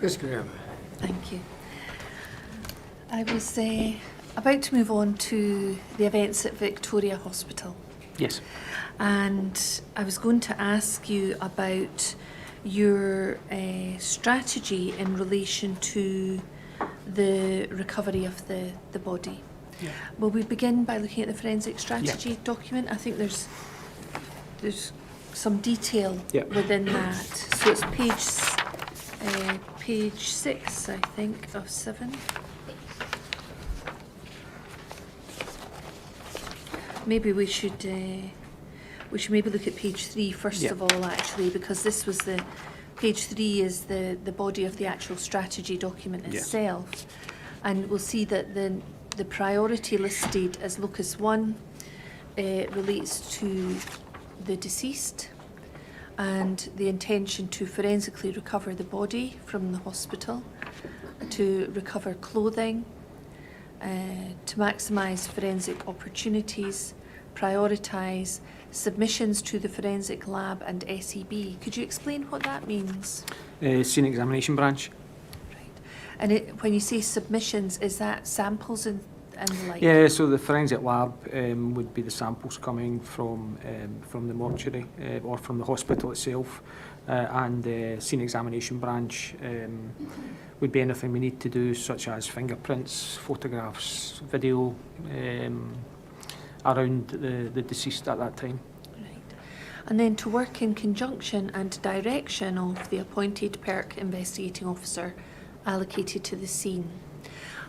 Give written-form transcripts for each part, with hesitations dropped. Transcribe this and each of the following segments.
Ms. Graham. Thank you. I was about to move on to the events at Victoria Hospital. Yes. And I was going to ask you about your strategy in relation to the recovery of the body. Yeah. Will we begin by looking at the forensic strategy document? I think there's some detail within that. So it's page 6, I think, of 7. Maybe we should maybe look at page 3 first of all, actually, because this was page 3 is the body of the actual strategy document itself, and we'll see that the priority listed as locus 1 relates to the deceased and the intention to forensically recover the body from the hospital, to recover clothing, to maximise forensic opportunities, prioritise submissions to the forensic lab and SEB. Could you explain what that means? Scene examination branch. Right. And when you say submissions, is that samples and the like? Yeah, so the forensic lab would be the samples coming from the mortuary or from the hospital itself, and the scene examination branch would be anything we need to do, such as fingerprints, photographs, video around the deceased at that time. Right. And then to work in conjunction and direction of the appointed PERC investigating officer allocated to the scene.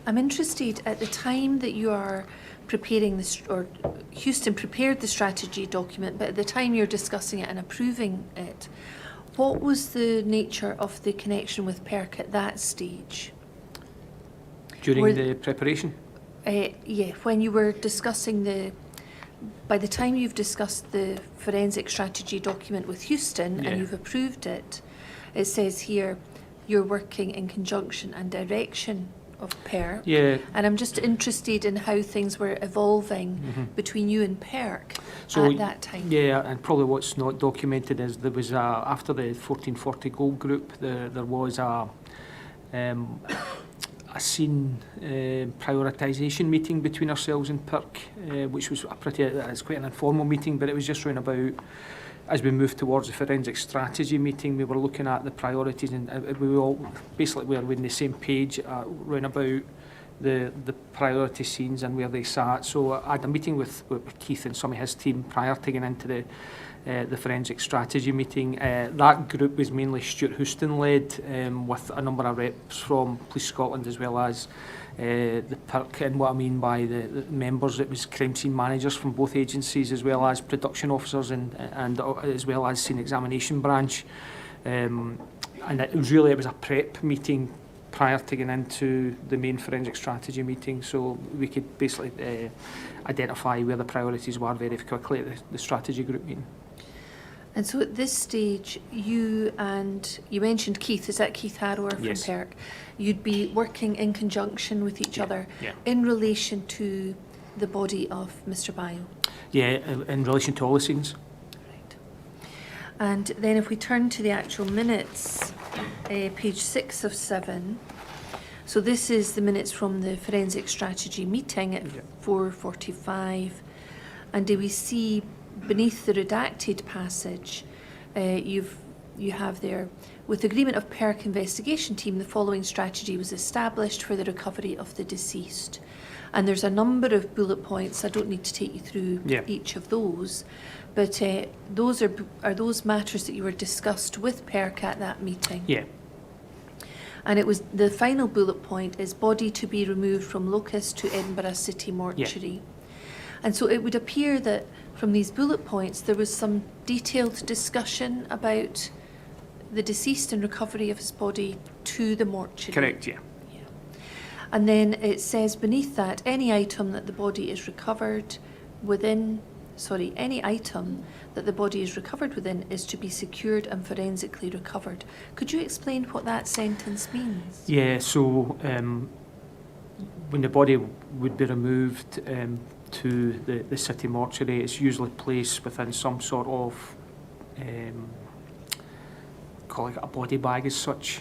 I'm interested, at the time that you are preparing this, or Houston prepared the strategy document, but at the time you're discussing it and approving it, what was the nature of the connection with PERC at that stage? During the preparation? Yeah, when you were discussing by the time you've discussed the forensic strategy document with Houston and you've approved it, it says here you're working in conjunction and direction of PERC. Yeah. And I'm just interested in how things were evolving between you and PERC at that time. Yeah, and probably what's not documented is there was after the 1440 Gold Group, there was a scene prioritisation meeting between ourselves and PERC, which was it's quite an informal meeting, but it was just round about, as we moved towards the forensic strategy meeting, we were looking at the priorities, and we all basically were on the same page round about the priority scenes and where they sat. So I had a meeting with Keith and some of his team prior to getting into the forensic strategy meeting. That group was mainly Stuart Houston led, with a number of reps from Police Scotland as well as the PERC. And what I mean by the members, it was crime scene managers from both agencies as well as production officers and as well as scene examination branch. And it was a prep meeting prior to getting into the main forensic strategy meeting, so we could basically identify where the priorities were very quickly at the strategy group meeting. And so at this stage, you mentioned Keith, is that Keith Harrower from PERC? You'd be working in conjunction with each other in relation to the body of Mr. Bio? Yeah, in relation to all the scenes. Right. And then if we turn to the actual minutes, page 6 of 7, so this is the minutes from the forensic strategy meeting at 4:45, and do we see beneath the redacted passage, you have there, with agreement of PERC investigation team, the following strategy was established for the recovery of the deceased. And there's a number of bullet points. I don't need to take you through each of those, but those are those matters that you were discussed with PERC at that meeting. Yeah. And it was the final bullet point is body to be removed from locus to Edinburgh City Mortuary. Yeah. And so it would appear that from these bullet points there was some detailed discussion about the deceased and recovery of his body to the mortuary. Correct, yeah. And then it says beneath that, any item that the body is recovered within, any item that the body is recovered within is to be secured and forensically recovered. Could you explain what that sentence means? Yeah, so when the body would be removed to the city mortuary, it's usually placed within some sort of call it a body bag as such,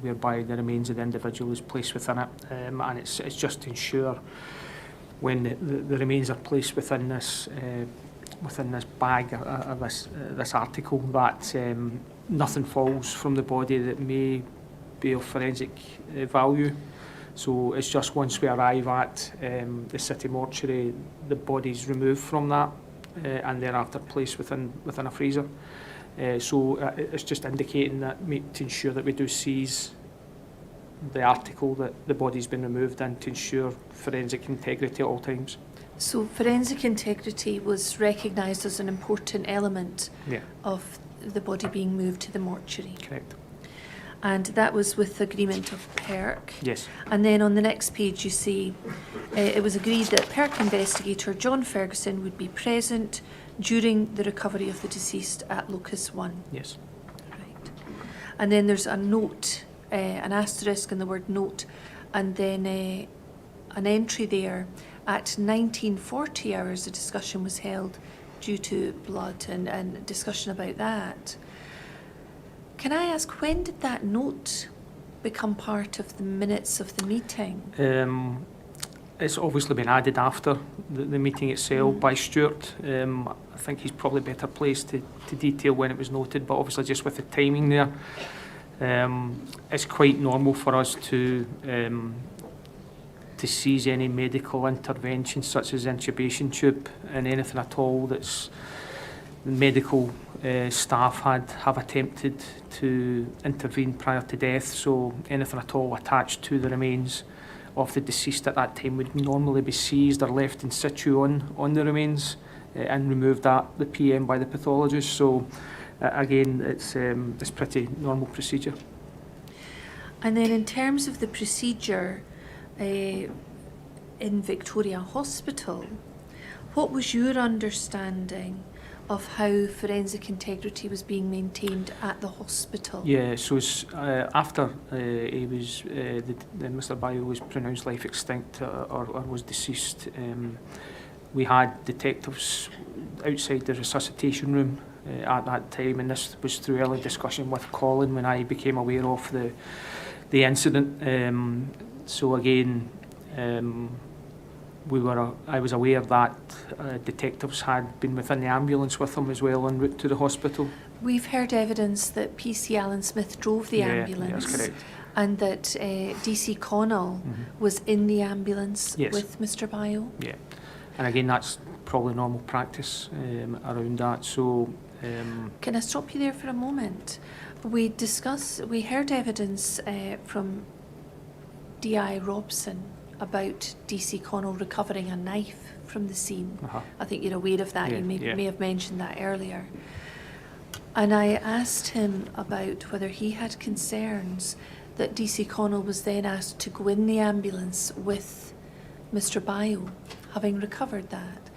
whereby the remains of the individual is placed within it, and it's just to ensure when the remains are placed within this bag or this article that nothing falls from the body that may be of forensic value. So it's just once we arrive at the city mortuary, the body's removed from that and thereafter placed within a freezer. So it's just indicating that to ensure that we do seize the article that the body's been removed and to ensure forensic integrity at all times. So forensic integrity was recognised as an important element of the body being moved to the mortuary. Correct. And that was with agreement of PERC. Yes. And then on the next page you see it was agreed that PERC investigator John Ferguson would be present during the recovery of the deceased at Locus 1. Yes. Right. And then there's a note, an asterisk in the word note, and then an entry there. At 1940 hours, a discussion was held due to blood and discussion about that. Can I ask, when did that note become part of the minutes of the meeting? It's obviously been added after the meeting itself by Stuart. I think he's probably better placed to detail when it was noted, but obviously just with the timing there, it's quite normal for us to seize any medical intervention such as intubation tube and anything at all that's medical staff have attempted to intervene prior to death. So anything at all attached to the remains of the deceased at that time would normally be seized or left in situ on the remains and removed at the PM by the pathologist. So again, it's pretty normal procedure. And then in terms of the procedure in Victoria Hospital, what was your understanding of how forensic integrity was being maintained at the hospital? Yeah, so after he was, Mr. Bio was pronounced life extinct or was deceased, we had detectives outside the resuscitation room at that time, and this was through early discussion with Colin when I became aware of the incident. So again, I was aware that detectives had been within the ambulance with him as well en route to the hospital. We've heard evidence that PC Alan Smith drove the ambulance. That's correct. And that DC Connell was in the ambulance Yes. with Mr. Bio. Yeah, and again, that's probably normal practice around that. So, can I stop you there for a moment? We heard evidence from D.I. Robson about DC Connell recovering a knife from the scene. I think you're aware of that. You may have mentioned that earlier. And I asked him about whether he had concerns that DC Connell was then asked to go in the ambulance with Mr. Bio, having recovered that.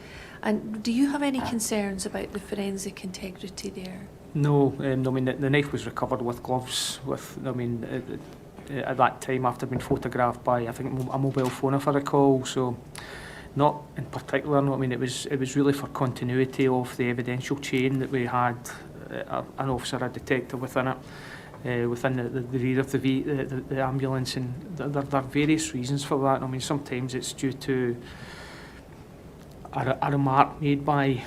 And do you have any concerns about the forensic integrity there? No, I mean the knife was recovered with gloves. At that time, after being photographed by, I think, a mobile phone, if I recall. So, not in particular. No, I mean, it was really for continuity of the evidential chain that we had an officer, a detective within it, within the rear of the ambulance, and there are various reasons for that. I mean, sometimes it's due to a remark made by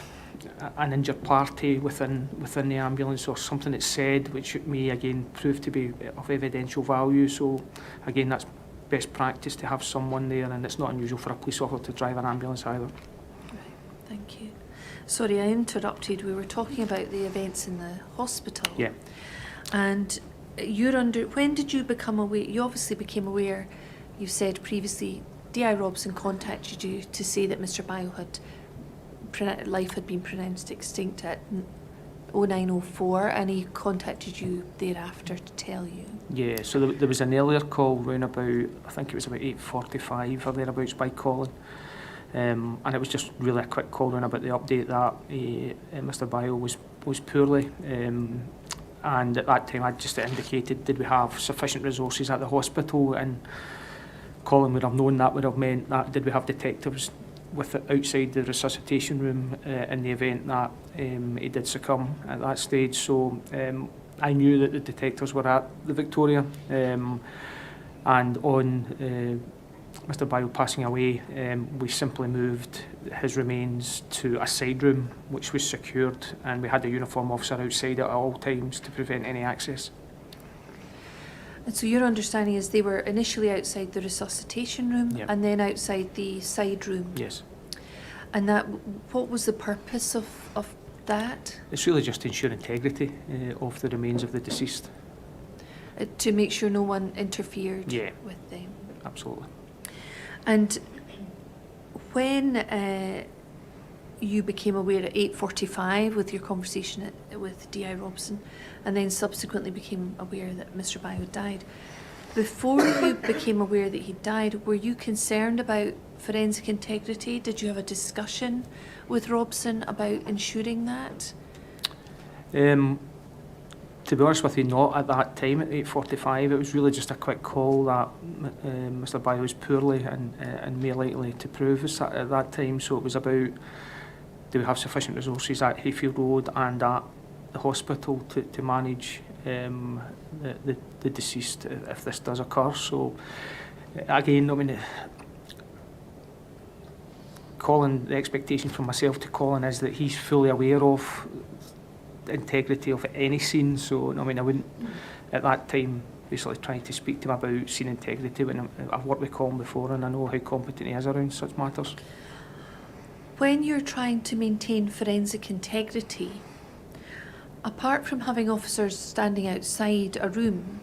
an injured party within the ambulance, or something that's said which may again prove to be of evidential value. So again, that's best practice to have someone there, and it's not unusual for a police officer to drive an ambulance either. Right, thank you. Sorry, I interrupted. We were talking about the events in the hospital. Yeah. And when did you become aware? You obviously became aware, you said previously, D.I. Robson contacted you to say that Mr. Bio life had been pronounced extinct at 0904, and he contacted you thereafter to tell you. Yeah, so there was an earlier call round about, I think it was about 8:45 or thereabouts by Colin, and it was just really a quick call round about the update that Mr. Bio was poorly, and at that time I just indicated, did we have sufficient resources at the hospital, and Colin would have known that would have meant that did we have detectives outside the resuscitation room in the event that he did succumb at that stage. So I knew that the detectives were at the Victoria, and on Mr Bio passing away, we simply moved his remains to a side room which was secured, and we had a uniform officer outside at all times to prevent any access. And so your understanding is they were initially outside the resuscitation room, Yep. and then outside the side room? Yes. And that, what was the purpose of that? It's really just to ensure integrity of the remains of the deceased. To make sure no one interfered Yeah. with them? Absolutely. And when you became aware at 8:45 with your conversation with D.I. Robson, and then subsequently became aware that Mr. Bio had died, before you became aware that he died, were you concerned about forensic integrity? Did you have a discussion with Robson about ensuring that? To be honest with you, not at that time at 8:45. It was really just a quick call that Mr Bio was poorly and more likely to prove at that time. So it was about, do we have sufficient resources at Hayfield Road and at the hospital to manage the deceased if this does occur. So again, I mean, Colin, the expectation from myself to Colin is that he's fully aware of the integrity of any scene. So I mean, I wouldn't at that time basically try to speak to him about scene integrity when I've worked with Colin before and I know how competent he is around such matters. When you're trying to maintain forensic integrity, apart from having officers standing outside a room,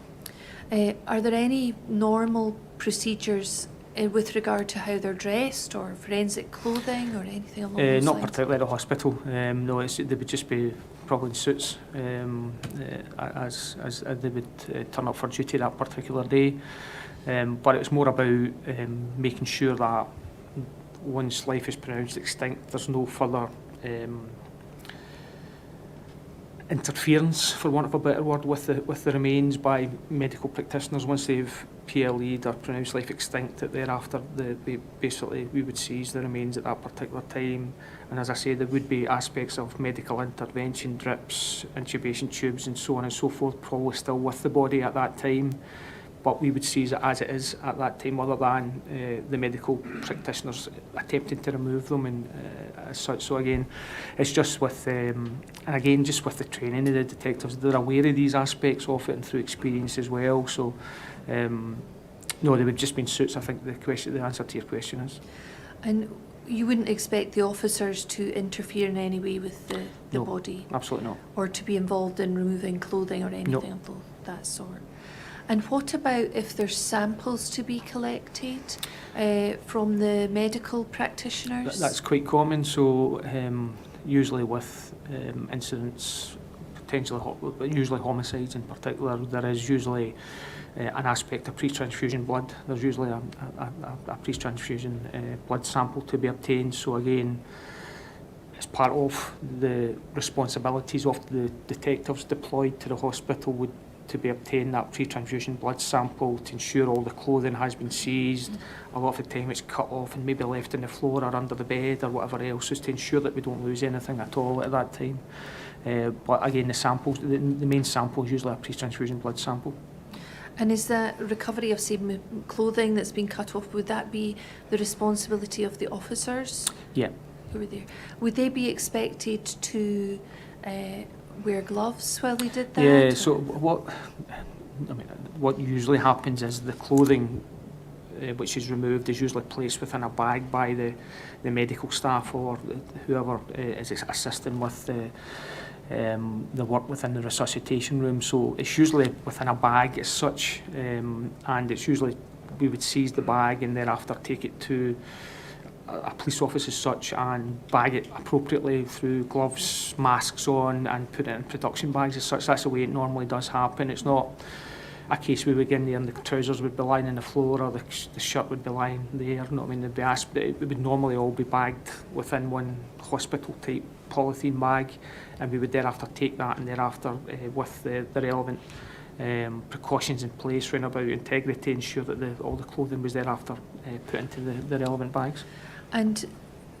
are there any normal procedures with regard to how they're dressed or forensic clothing or anything along those Not lines? particularly at the hospital. No, they would just be probably in suits as they would turn up for duty that particular day. But it was more about making sure that once life is pronounced extinct, there's no further interference, for want of a better word, with the remains by medical practitioners. Once they've PLE'd or pronounced life extinct, that thereafter we would seize the remains at that particular time. And as I say, there would be aspects of medical intervention, drips, intubation tubes and so on and so forth, probably still with the body at that time. But we would seize it as it is at that time, other than the medical practitioners attempting to remove them and as such. So again, it's just with, and again, just with the training of the detectives, they're aware of these aspects of it and through experience as well. So no, they would just be in suits, I think the answer to your question is. And you wouldn't expect the officers to interfere in any way with the No, body? Absolutely not. Or to be involved in removing clothing or anything No. of that sort? And what about if there's samples to be collected from the medical practitioners? That's quite common. So usually with incidents, usually homicides in particular, there is usually an aspect of pre-transfusion blood. There's usually a pre-transfusion blood sample to be obtained. So again, as part of the responsibilities of the detectives deployed to the hospital to be obtained that pre-transfusion blood sample to ensure all the clothing has been seized. A lot of the time it's cut off and maybe left on the floor or under the bed or whatever else, just to ensure that we don't lose anything at all at that time. But again, the samples, the main sample is usually a pre-transfusion blood sample. And is the recovery of, say, clothing that's been cut off, would that be the responsibility of the officers? Yeah. Who were there? Would they be expected to wear gloves while they did that? Yeah, so what usually happens is the clothing which is removed is usually placed within a bag by the medical staff or whoever is assisting with the work within the resuscitation room. So it's usually within a bag as such, and it's usually we would seize the bag and thereafter take it to a police office as such and bag it appropriately through gloves, masks on, and put it in production bags as such. That's the way it normally does happen. It's not a case we would get in there and the trousers would be lying on the floor or the shirt would be lying there. No, I mean, it would normally all be bagged within one hospital type polythene bag, and we would thereafter take that and thereafter with the relevant precautions in place round about integrity, ensure that all the clothing was thereafter put into the relevant bags. And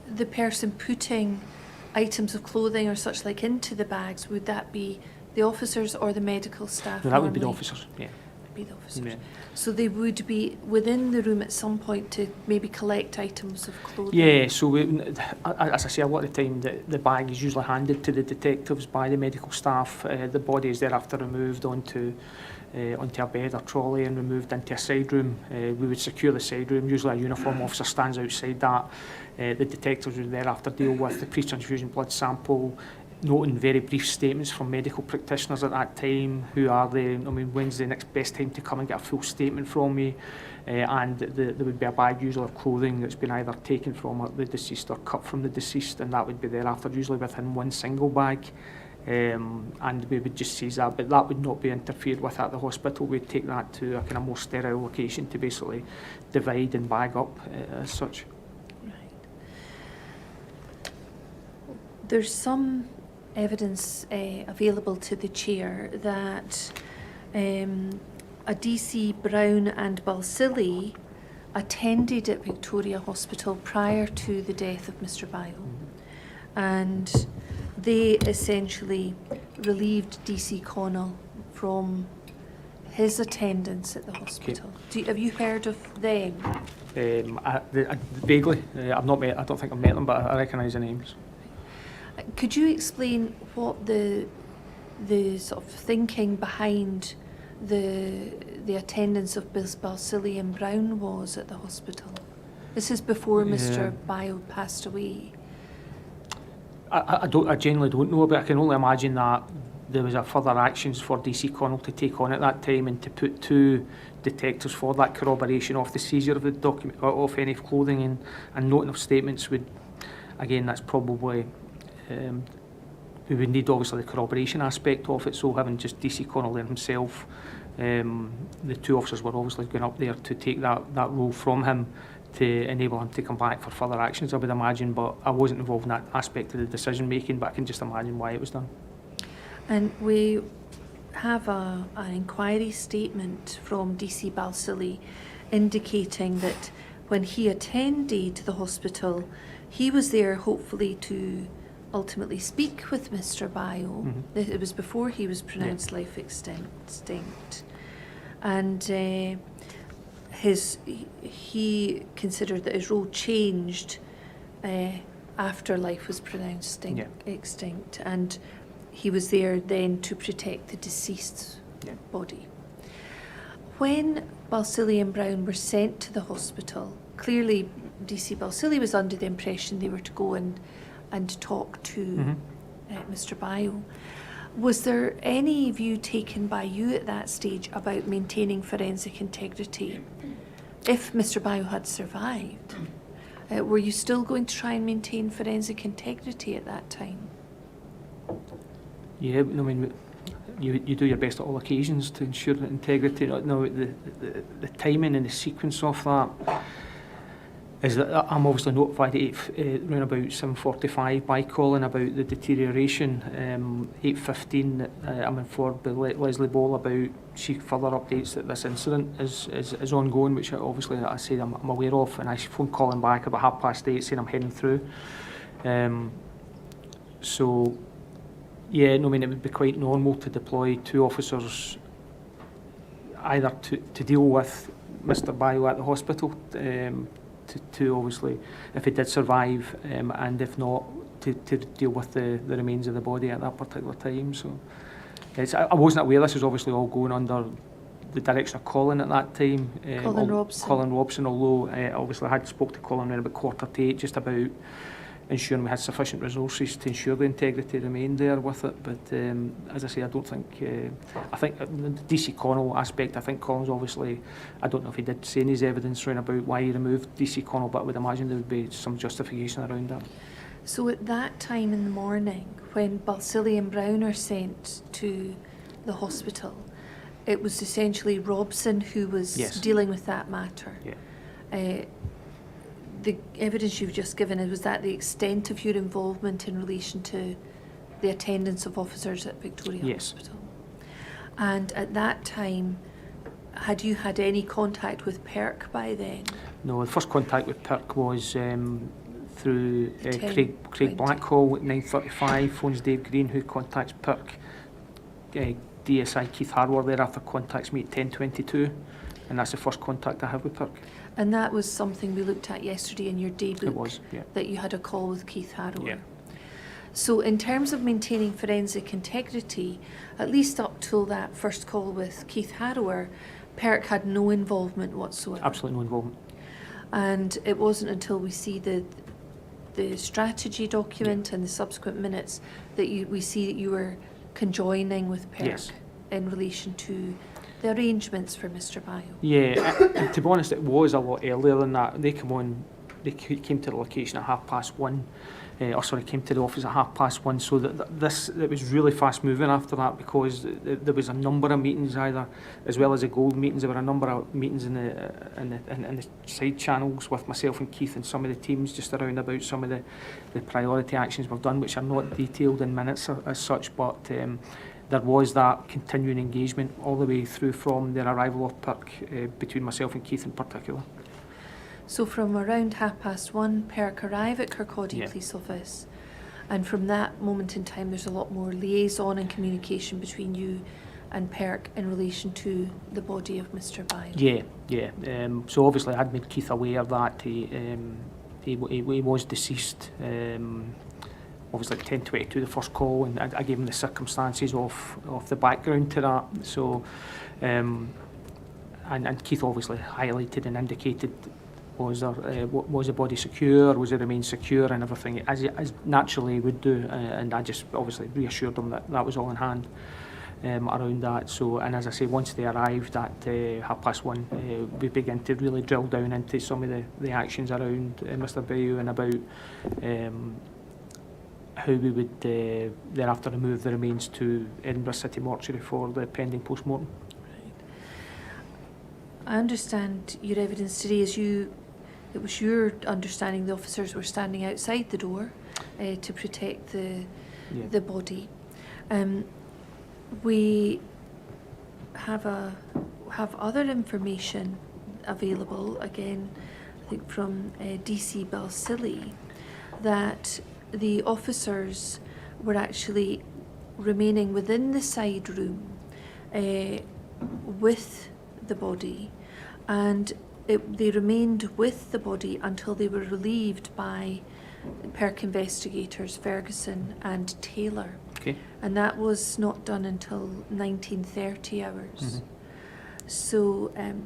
the person putting items of clothing or such like into the bags, would that be The officers or the medical staff? No, that would be the normally? officers, yeah. Be the officers. Yeah. So they would be within the room at some point to maybe collect items of clothing? Yeah, so as I say, a lot of the time the bag is usually handed to the detectives by the medical staff. The body is thereafter removed onto a bed or trolley and removed into a side room. We would secure the side room. Usually a uniform officer stands outside that. The detectives would thereafter deal with the pre-transfusion blood sample, noting very brief statements from medical practitioners at that time. Who are they? I mean, when's the next best time to come and get a full statement from me? And there would be a bag usually of clothing that's been either taken from the deceased or cut from the deceased, and that would be thereafter usually within one single bag. And we would just seize that, but that would not be interfered with at the hospital. We'd take that to a kind of more sterile location to basically divide and bag up as such. Right. There's some evidence available to the chair that a DC Brown and Balsillie attended at Victoria Hospital prior to the death of Mr. Bio, and they essentially relieved DC Connell from his attendance at the hospital. Have you heard of them? Vaguely, I've not met. I don't think I've met them, but I recognise the names. Could you explain what the sort of thinking behind the attendance of Balsillie and Brown was at the hospital? This is before Mr. Bio passed away. I genuinely don't know, but I can only imagine that there was a further actions for DC Connell to take on at that time and to put two detectives for that corroboration of the seizure of the document of any clothing and noting of statements would, again, that's probably we would need obviously the corroboration aspect of it. So having just DC Connell there himself, the two officers were obviously going up there to take that role from him, to enable him to come back for further actions, I would imagine, but I wasn't involved in that aspect of the decision making, but I can just imagine why it was done. And we have an inquiry statement from DC Balsillie indicating that when he attended the hospital, he was there hopefully to ultimately speak with Mr. Bio. Mm-hmm. It was before he was pronounced life extinct. And he considered that his role changed after life was pronounced extinct, and he was there then to protect the deceased's body. When Balsillie and Brown were sent to the hospital, clearly DC Balsillie was under the impression they were to go and talk to Mr. Bio. Was there any view taken by you at that stage about maintaining forensic integrity? If Mr. Bio had survived, were you still going to try and maintain forensic integrity at that time? Yeah, I mean, you do your best at all occasions to ensure that integrity. No, the timing and the sequence of that is that I'm obviously notified at around about 7:45 by Colin about the deterioration. 8:15, I'm informed by Leslie Ball about further updates that this incident is ongoing, which obviously I said I'm aware of, and I phoned Colin back about 8:30 saying I'm heading through. So, yeah, no, I mean, it would be quite normal to deploy two officers either to deal with Mr. Bio at the hospital, to obviously, if he did survive, and if not, to deal with the remains of the body at that particular time. So I wasn't aware this was obviously all going under the direction of Colin at that time. Colin Robson, although obviously I had spoke to Colin around about 7:45 just about ensuring we had sufficient resources to ensure the integrity remained there with it. But as I say, I don't think, I think the DC Connell aspect, I think Colin's obviously, I don't know if he did say in his evidence around about why he removed DC Connell, but I would imagine there would be some justification around that. So at that time in the morning, when Balsillie and Brown are sent to the hospital, it was essentially Robson who was dealing with that matter. Yeah. The evidence you've just given, was that the extent of your involvement in relation to the attendance of officers at Victoria Hospital? And at that time, had you had any contact with PERC by then? No, the first contact with PERC was through Craig Blackhall at 9:35, phones Dave Green, who contacts PERC DSI Keith Harwood thereafter contacts me at 10:22, and that's the first contact I have with PIRC. And that was something we looked at yesterday in your day book. It was, yeah. That you had a call with Keith Harwood. Yeah. So in terms of maintaining forensic integrity, at least up till that first call with Keith Harrower, PIRC had no involvement whatsoever. Absolutely no involvement. And it wasn't until we see the strategy document and the subsequent minutes that we see that you were conjoining with PIRC. Yes. In relation to the arrangements for Mr. Bio. Yeah, and to be honest, it was a lot earlier than that. They came to the location at 1:30, came to the office at 1:30. So it was really fast moving after that, because there was a number of meetings, either as well as the gold meetings. There were a number of meetings in the side channels with myself and Keith and some of the teams, just around about some of the priority actions we've done, which are not detailed in minutes as such, but there was that continuing engagement all the way through from the arrival of PIRC between myself and Keith in particular. So from around 1:30, PIRC arrive at Kirkcaldy Police Office, and from that moment in time there's a lot more liaison and communication between you and PIRC in relation to the body of Mr. Bio. Yeah. So obviously I'd made Keith aware that he was deceased. Obviously at 10:22 the first call, and I gave him the circumstances of the background to that. So and Keith obviously highlighted and indicated, was the body secure, was it remain secure, and everything as naturally he would do, and I just obviously reassured him that that was all in hand around that. So, and as I say, once they arrived at 1:30, we began to really drill down into some of the actions around Mr. Bayou, and about how we would thereafter remove the remains to Edinburgh City Mortuary for the pending post-mortem. Right. I understand your evidence today is it was your understanding the officers were standing outside the door to protect the body. We have other information available, again, I think from DC Balsillie, that the officers were actually remaining within the side room with the body, and they remained with the body until they were relieved by PIRC investigators Ferguson and Taylor. Okay. And that was not done until 19:30 hours. Mm-hmm. So on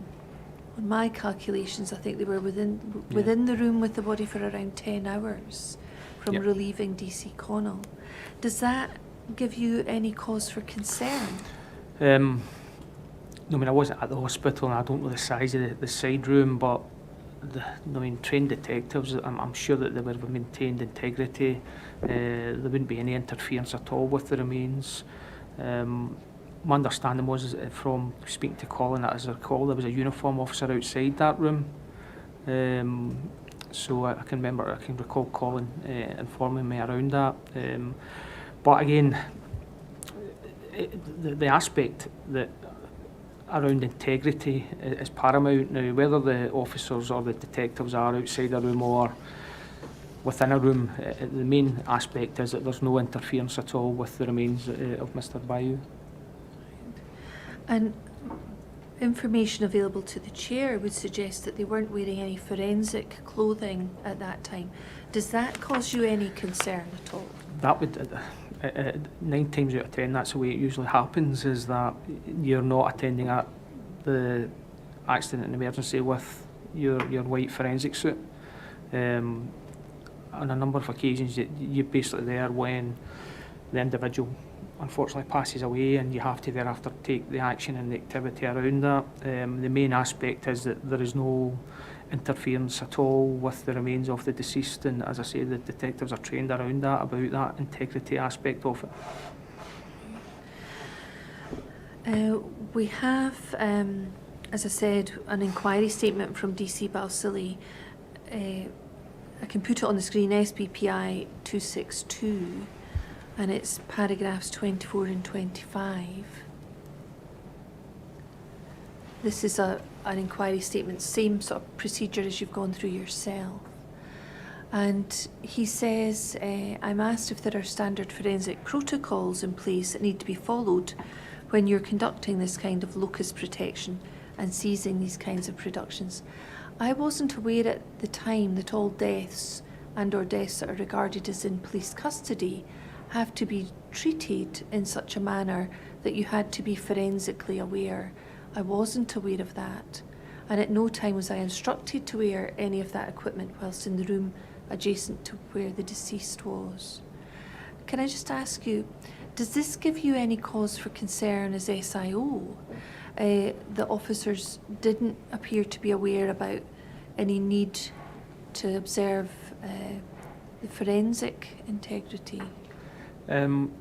my calculations, I think they were within the room with the body for around 10 hours from relieving DC Connell. Does that give you any cause for concern? No, I mean, I wasn't at the hospital and I don't know the size of the side room, but trained detectives, I'm sure that they would have maintained integrity. There wouldn't be any interference at all with the remains. My understanding was from speaking to Colin, as I recall, there was a uniform officer outside that room. So I can recall Colin informing me around that. But again, the aspect that around integrity is paramount now. Whether the officers or the detectives are outside a room or within a room, the main aspect is that there's no interference at all with the remains of Mr. Bayou. And information available to the chair would suggest that they weren't wearing any forensic clothing at that time. Does that cause you any concern at all? That would, 9 times out of 10, that's the way it usually happens, is that you're not attending at the accident and emergency with your white forensic suit. On a number of occasions, you're basically there when the individual unfortunately passes away, and you have to thereafter take the action and the activity around that. The main aspect is that there is no interference at all with the remains of the deceased, and as I say, the detectives are trained around that, about that integrity aspect of it. We have, as I said, an inquiry statement from DC Balsillie. I can put it on the screen, SBPI 262, and it's paragraphs 24 and 25. This is an inquiry statement, same sort of procedure as you've gone through yourself. And he says, I'm asked if there are standard forensic protocols in place that need to be followed when you're conducting this kind of locus protection and seizing these kinds of productions. I wasn't aware at the time that all deaths and or deaths that are regarded as in police custody have to be treated in such a manner that you had to be forensically aware. I wasn't aware of that. And at no time was I instructed to wear any of that equipment whilst in the room adjacent to where the deceased was. Can I just ask you, does this give you any cause for concern as SIO? The officers didn't appear to be aware about any need to observe the forensic integrity. I mean,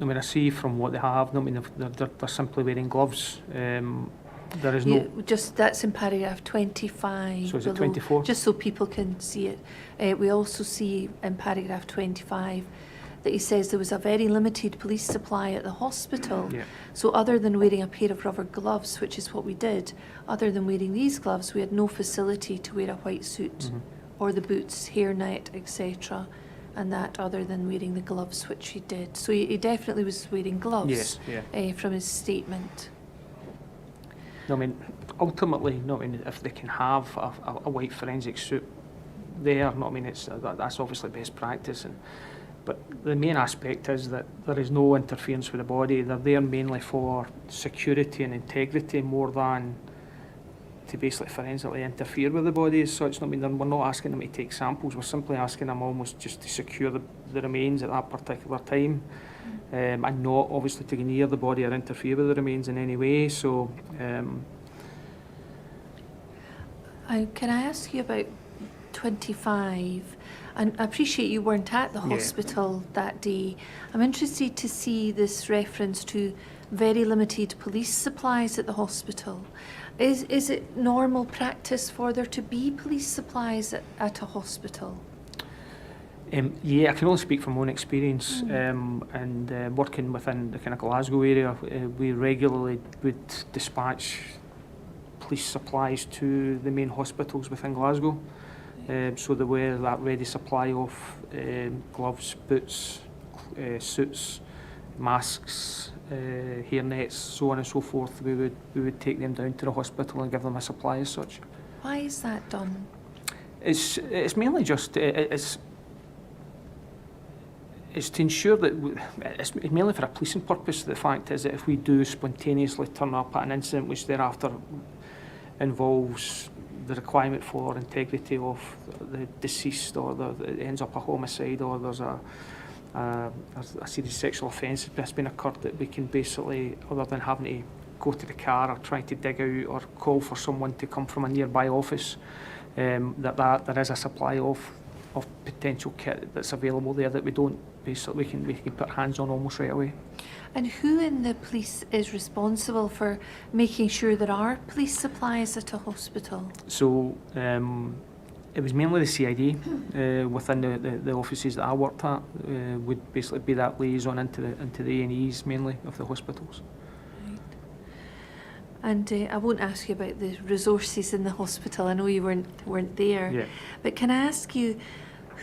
I see from what they have, I mean, they're simply wearing gloves. There is no... Just, that's in paragraph 25. So is it below, 24? just so people can see it. We also see in paragraph 25 that he says there was a very limited police supply at the hospital. Yeah. So other than wearing a pair of rubber gloves, which is what we did, other than wearing these gloves, we had no facility to wear a white suit or the boots, hairnet, etc. And that other than wearing the gloves, which he did. So he definitely was wearing gloves. Yes, yeah. From his statement. No, I mean, ultimately, no, I mean, if they can have a white forensic suit there, no, I mean, that's obviously best practice. But the main aspect is that there is no interference with the body. They're there mainly for security and integrity more than to basically forensically interfere with the body as such. I mean, we're not asking them to take samples. We're simply asking them almost just to secure the remains at that particular time. And not obviously to go near the body or interfere with the remains in any way. So, can I ask you about 25? And I appreciate you weren't at the hospital that day. I'm interested to see this reference to very limited police supplies at the hospital. Is it normal practice for there to be police supplies at a hospital? Yeah, I can only speak from my own experience, and working within the kind of Glasgow area, we regularly would dispatch police supplies to the main hospitals within Glasgow. So there were that ready supply of gloves, boots, suits, masks, hairnets, so on and so forth. We would take them down to the hospital and give them a supply as such. Why is that done? It's mainly just it's to ensure that it's mainly for a policing purpose. The fact is that if we do spontaneously turn up at an incident which thereafter involves the requirement for integrity of the deceased, or it ends up a homicide, or there's a serious sexual offence that's been occurred, that we can basically, other than having to go to the car or try to dig out or call for someone to come from a nearby office, that there is a supply of potential kit that's available there that we don't basically we can put hands on almost right away. And who in the police is responsible for making sure there are police supplies at a hospital? So it was mainly the CID within the offices that I worked at would basically be that liaison into the A&Es mainly of the hospitals. Right. And I won't ask you about the resources in the hospital. I know you weren't there. Yeah. But can I ask you,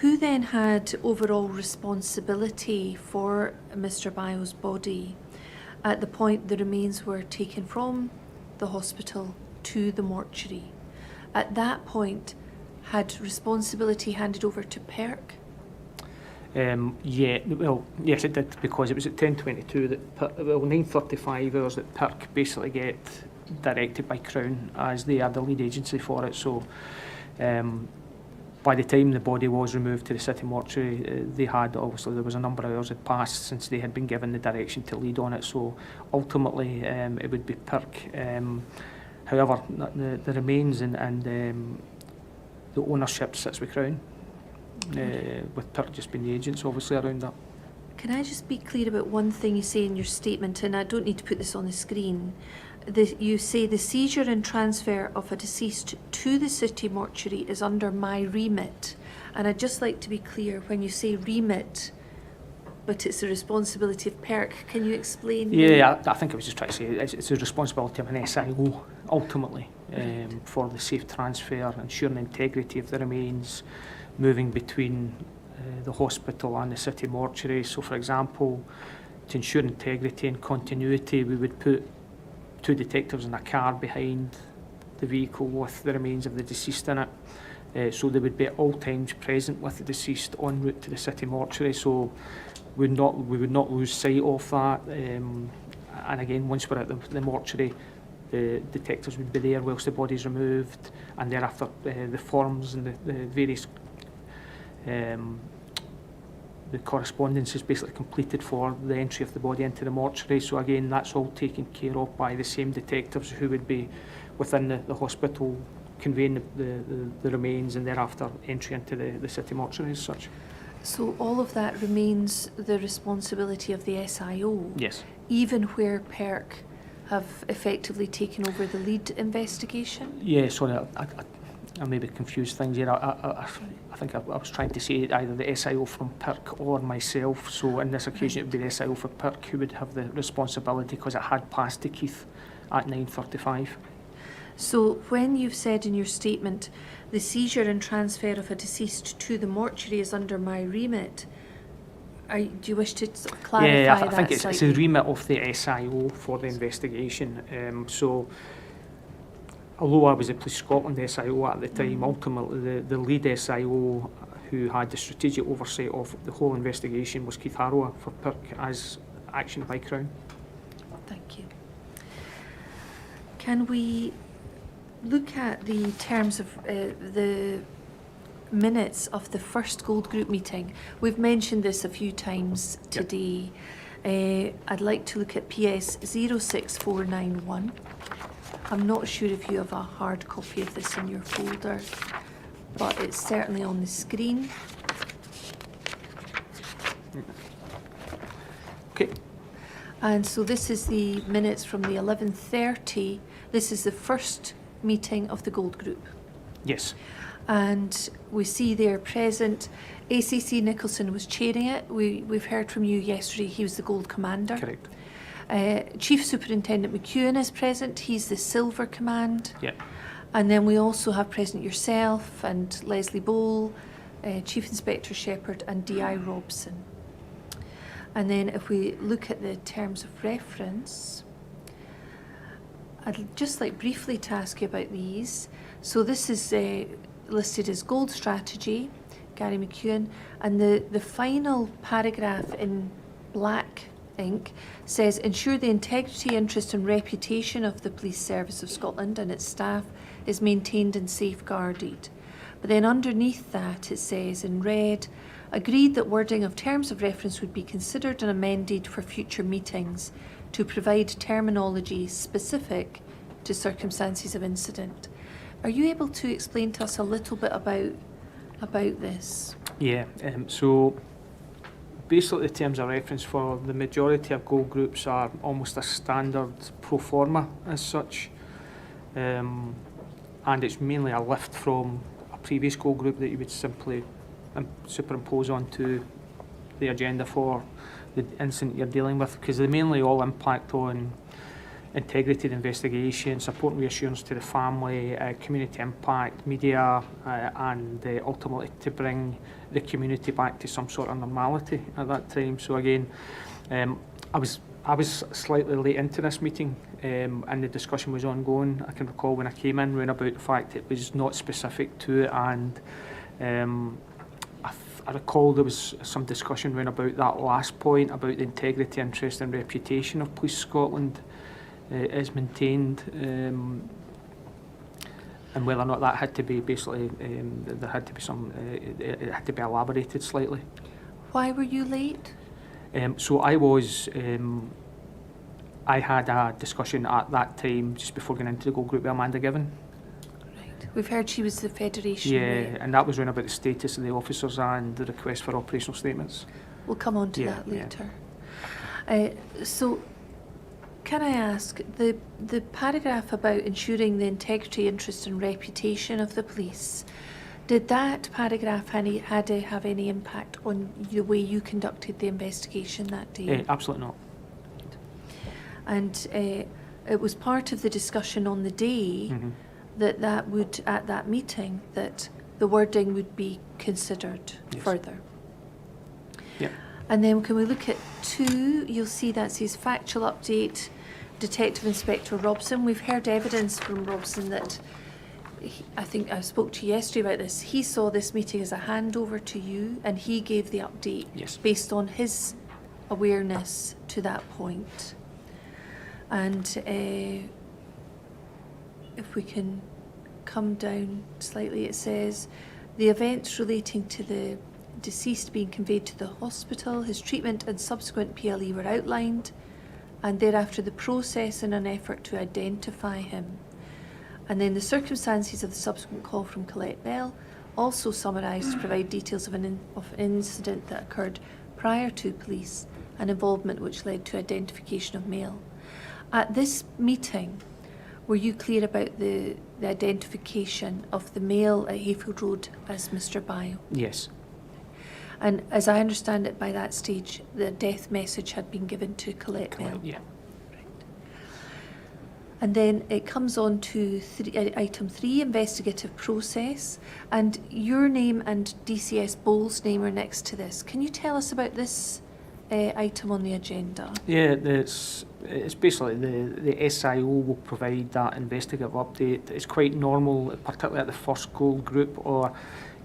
who then had overall responsibility for Mr. Bio's body at the point the remains were taken from the hospital to the mortuary? At that point, had responsibility handed over to PERC? Yeah, well, yes, it did, because it was at 10:22 that 9:35 hours that PERC basically get directed by Crown as they are the lead agency for it. So by the time the body was removed to the city mortuary, they had, obviously there was a number of hours had passed since they had been given the direction to lead on it. So ultimately it would be PERC. However, the remains and the ownership sits with Crown, with PERC just being the agents obviously around that. Can I just be clear about one thing you say in your statement, and I don't need to put this on the screen. You say the seizure and transfer of a deceased to the city mortuary is under my remit. And I'd just like to be clear, when you say remit, but it's the responsibility of PERC. Can you explain? Yeah, I think I was just trying to say it's the responsibility of an SIO, ultimately, for the safe transfer, ensuring integrity of the remains, moving between the hospital and the city mortuary. So, for example, to ensure integrity and continuity, we would put 2 detectives in a car behind the vehicle with the remains of the deceased in it. So they would be at all times present with the deceased en route to the city mortuary. So we would not lose sight of that. And again, once we're at the mortuary, the detectives would be there whilst the body's removed, and thereafter the forms and the various the correspondence is basically completed for the entry of the body into the mortuary. So again, that's all taken care of by the same detectives who would be within the hospital conveying the remains, and thereafter entry into the city mortuary as such. So all of that remains the responsibility of the SIO? Yes. Even where PERC have effectively taken over the lead investigation? Yeah, sorry, I maybe confused things here. I think I was trying to say either the SIO from PERC or myself. So in this occasion, it would be the SIO for PERC who would have the responsibility, because it had passed to Keith at 9:35. So when you've said in your statement, the seizure and transfer of a deceased to the mortuary is under my remit, do you wish to sort of clarify that? Yeah, I think it's the remit of the SIO for the investigation. So although I was at Police Scotland SIO at the time, ultimately the lead SIO who had the strategic oversight of the whole investigation was Keith Harrow for PERC as actioned by Crown. Thank you. Can we look at the terms of the minutes of the first Gold Group meeting? We've mentioned this a few times today. Yep. I'd like to look at PS 06491. I'm not sure if you have a hard copy of this in your folder, but it's certainly on the screen. Okay. And so this is the minutes from the 11:30. This is the first meeting of the Gold Group. Yes. And we see there present, ACC Nicholson was chairing it. We've heard from you yesterday, he was the Gold Commander. Correct. Chief Superintendent McEwen is present, he's the Silver Command. Yeah. And then we also have present yourself and Leslie Bowl, Chief Inspector Shepherd and DI Robson. And then if we look at the terms of reference, I'd just like briefly to ask you about these. So this is listed as Gold Strategy, Gary McEwen, and the final paragraph in black ink says, ensure the integrity, interest and reputation of the Police Service of Scotland and its staff is maintained and safeguarded. But then underneath that it says in red, agreed that wording of terms of reference would be considered and amended for future meetings to provide terminology specific to circumstances of incident. Are you able to explain to us a little bit about this? Yeah, so basically the terms of reference for the majority of goal groups are almost a standard pro forma as such, and it's mainly a lift from a previous goal group that you would simply superimpose onto the agenda for the incident you're dealing with, because they mainly all impact on integrity of investigation, support and reassurance to the family, community impact, media, and ultimately to bring the community back to some sort of normality at that time. So again, I was slightly late into this meeting, and the discussion was ongoing. I can recall when I came in, round about the fact it was not specific to it, and I recall there was some discussion around about that last point about the integrity, interest and reputation of Police Scotland is maintained, and whether or not that had to be basically, there had to be some, it had to be elaborated slightly. Why were you late? So I had a discussion at that time just before going into the goal group with Amanda Given. We've heard she was the Federation. Yeah, rep. And that was around about the status of the officers and the request for operational statements. We'll come on to that later. So, can I ask, the paragraph about ensuring the integrity, interest and reputation of the police, Did that paragraph have any impact on the way you conducted the investigation that day? Absolutely not. And it was part of the discussion on the day that would, at that meeting, that the wording would be considered further. Yeah. And then can we look at 2? You'll see that says factual update, Detective Inspector Robson. We've heard evidence from Robson that, I think I spoke to you yesterday about this, he saw this meeting as a handover to you and he gave the update based on his awareness to that point. And if we can come down slightly, it says the events relating to the deceased being conveyed to the hospital, his treatment and subsequent PLE were outlined, and thereafter the process in an effort to identify him. And then the circumstances of the subsequent call from Colette Bell, also summarised to provide details of an incident that occurred prior to police and involvement which led to identification of male. At this meeting, were you clear about the identification of the male at Hayfield Road as Mr. Bio? Yes. And as I understand it, by that stage, the death message had been given to Colette Bell. Yeah. And then it comes on to item 3, investigative process. And your name and DCS Bowles' name are next to this. Can you tell us about this item on the agenda? Yeah, it's basically the SIO will provide that investigative update. It's quite normal, particularly at the first goal group or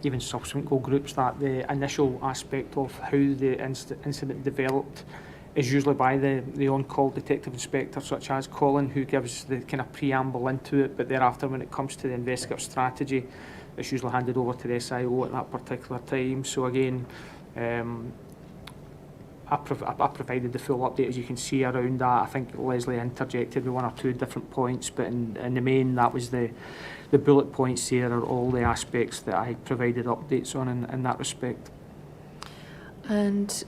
even subsequent goal groups, that the initial aspect of how the incident developed is usually by the on-call detective inspector, such as Colin, who gives the kind of preamble into it, but thereafter when it comes to the investigative strategy, it's usually handed over to the SIO at that particular time. So again, I provided the full update, as you can see, around that. I think Leslie interjected with 1 or 2 different points, but in the main, that was the bullet points there are all the aspects that I provided updates on in that respect. And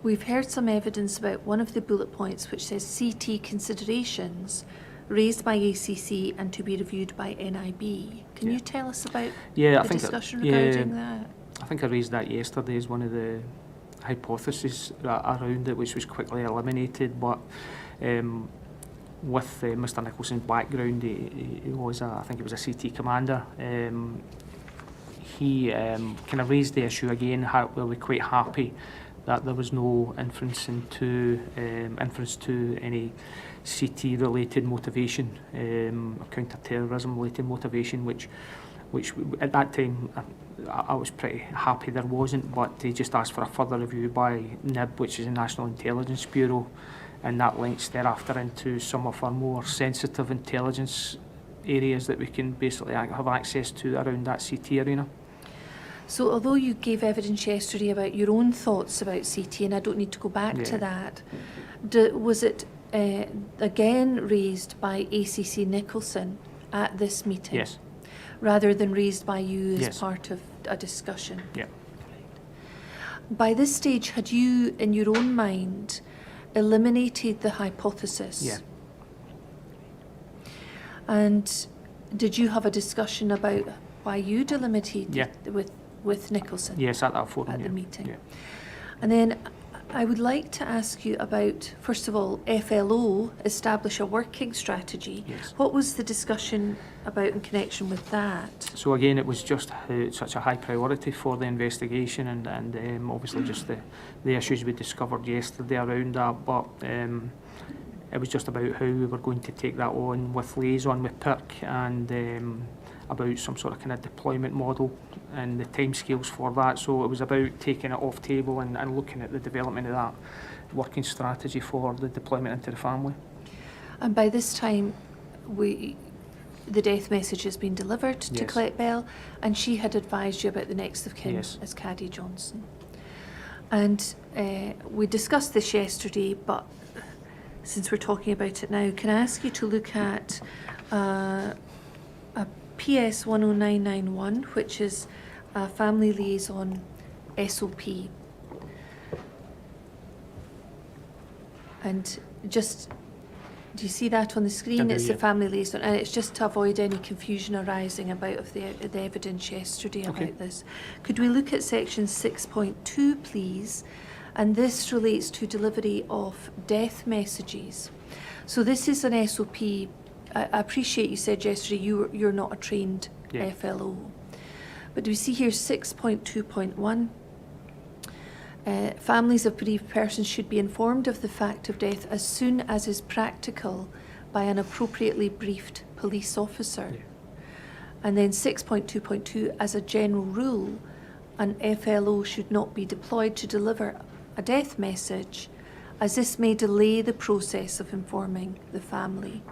we've heard some evidence about one of the bullet points which says CT considerations raised by ACC and to be reviewed by NIB. Can you tell us about the discussion regarding that? I think I raised that yesterday as one of the hypotheses around it, which was quickly eliminated, but with Mr Nicholson's background, he was I think he was a CT commander. He kind of raised the issue again. Were we quite happy that there was no inference to any CT-related motivation, counter-terrorism-related motivation, which at that time I was pretty happy there wasn't, but they just asked for a further review by NIB, which is the National Intelligence Bureau, and that links thereafter into some of our more sensitive intelligence areas that we can basically have access to around that CT arena. So although you gave evidence yesterday about your own thoughts about CT, and I don't need to go back to that, was it again raised by ACC Nicholson at this meeting? Yes. Rather than raised by you as part of a discussion? Yeah. By this stage, had you, in your own mind, eliminated the hypothesis? Yeah. And did you have a discussion about why you'd eliminated with Nicholson? Yes, at that forum. At the meeting. Yeah. And then I would like to ask you about, first of all, FLO, establish a working strategy. Yes. What was the discussion about in connection with that? So again, it was just such a high priority for the investigation, and obviously just the issues we discovered yesterday around that, but it was just about how we were going to take that on with liaison with PIRC, and about some sort of kind of deployment model and the timescales for that. So it was about taking it off table and looking at the development of that working strategy for the deployment into the family. And by this time, the death message has been delivered to Colette Bell, and she had advised you about the next of kin as Caddy Johnson. And we discussed this yesterday, but since we're talking about it now, can I ask you to look at a PS 10991, which is a family liaison SOP. And just Do you see that on the screen? I do, It's yeah. the family liaison, and it's just to avoid any confusion arising about the evidence yesterday Okay. about this. Could we look at section 6.2, please? And this relates to delivery of death messages. So this is an SOP. I appreciate you said yesterday you're not a trained Yeah. FLO. But do we see here 6.2.1? Families of bereaved persons should be informed of the fact of death as soon as is practical by an appropriately briefed police officer. Yeah. And then 6.2.2, as a general rule, an FLO should not be deployed to deliver a death message, as this may delay the process of informing the family.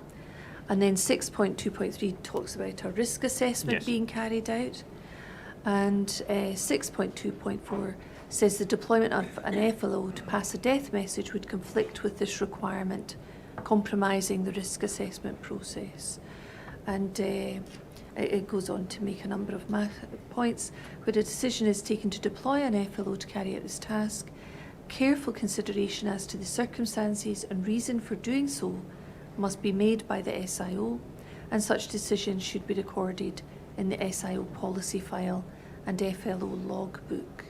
And then 6.2.3 talks about a risk assessment Yes. being carried out. And 6.2.4 says the deployment of an FLO to pass a death message would conflict with this requirement, compromising the risk assessment process. And it goes on to make a number of points. Where a decision is taken to deploy an FLO to carry out this task, careful consideration as to the circumstances and reason for doing so must be made by the SIO, and such decisions should be recorded in the SIO policy file and FLO logbook.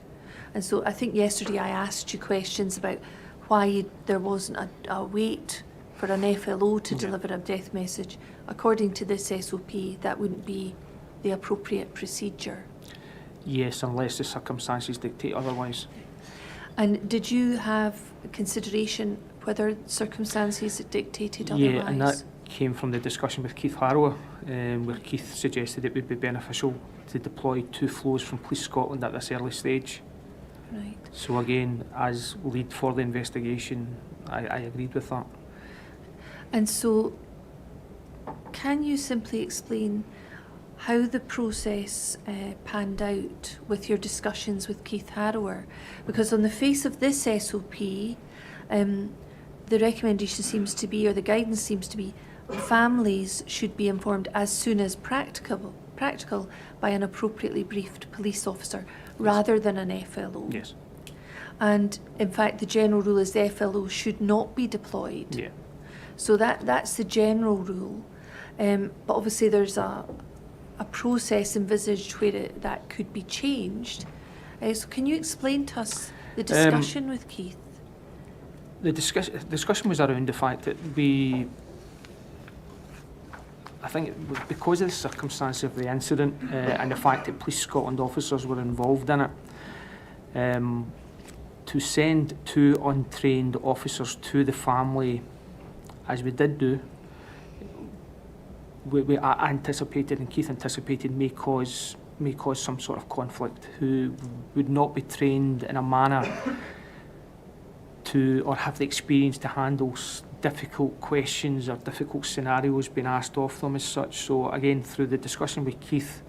And so I think yesterday I asked you questions about why there wasn't a wait for an FLO to deliver a death message. According to this SOP, that wouldn't be the appropriate procedure. Yes, unless the circumstances dictate otherwise. And did you have consideration whether circumstances dictated otherwise? Yeah, and that came from the discussion with Keith Harrower, where Keith suggested it would be beneficial to deploy 2 flows from Police Scotland at this early stage. Right. So again, as lead for the investigation, I agreed with that. And so, can you simply explain how the process panned out with your discussions with Keith Harrower? Because on the face of this SOP, the recommendation seems to be, or the guidance seems to be, families should be informed as soon as practical by an appropriately briefed police officer, rather than an FLO. Yes. And in fact, the general rule is the FLO should not be deployed. Yeah. So that's the general rule. But obviously there's a process envisaged where that could be changed. So can you explain to us the discussion with Keith? The discussion was around the fact that I think it was because of the circumstances of the incident and the fact that Police Scotland officers were involved in it, to send 2 untrained officers to the family, as we did do, I anticipated, and Keith anticipated, may cause some sort of conflict, who would not be trained in a manner to, or have the experience to handle difficult questions or difficult scenarios being asked of them as such. So again, through the discussion with Keith,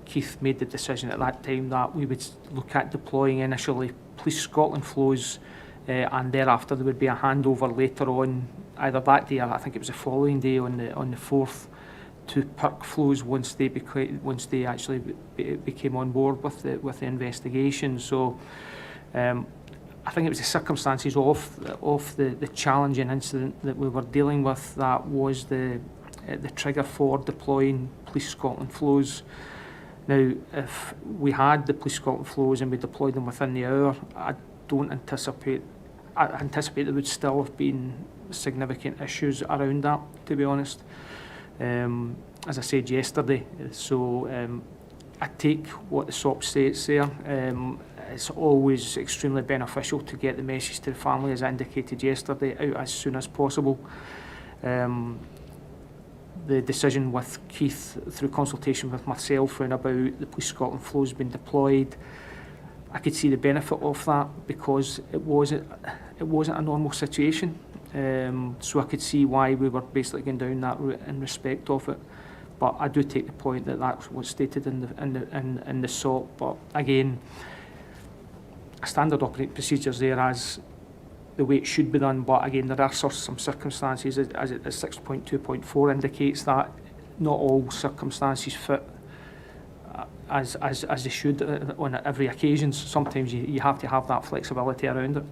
Keith made the decision at that time that we would look at deploying initially Police Scotland flows, and thereafter there would be a handover later on, either that day or I think it was the following day on the 4th, to PIRC flows once they actually became on board with the investigation. So I think it was the circumstances of the challenging incident that we were dealing with that was the trigger for deploying Police Scotland flows. Now, if we had the Police Scotland flows and we deployed them within the hour, I anticipate there would still have been significant issues around that, to be honest. As I said yesterday, so I take what the Supt states there. It's always extremely beneficial to get the message to the family, as I indicated yesterday, out as soon as possible. The decision with Keith, through consultation with myself and about the Police Scotland flows being deployed, I could see the benefit of that because it wasn't a normal situation. So I could see why we were basically going down that route in respect of it. But I do take the point that that's what's stated in the SOP. But again, standard operating procedures there as the way it should be done. But again, there are some circumstances, as 6.2.4 indicates, that not all circumstances fit as they should on every occasion. So sometimes you have to have that flexibility around it.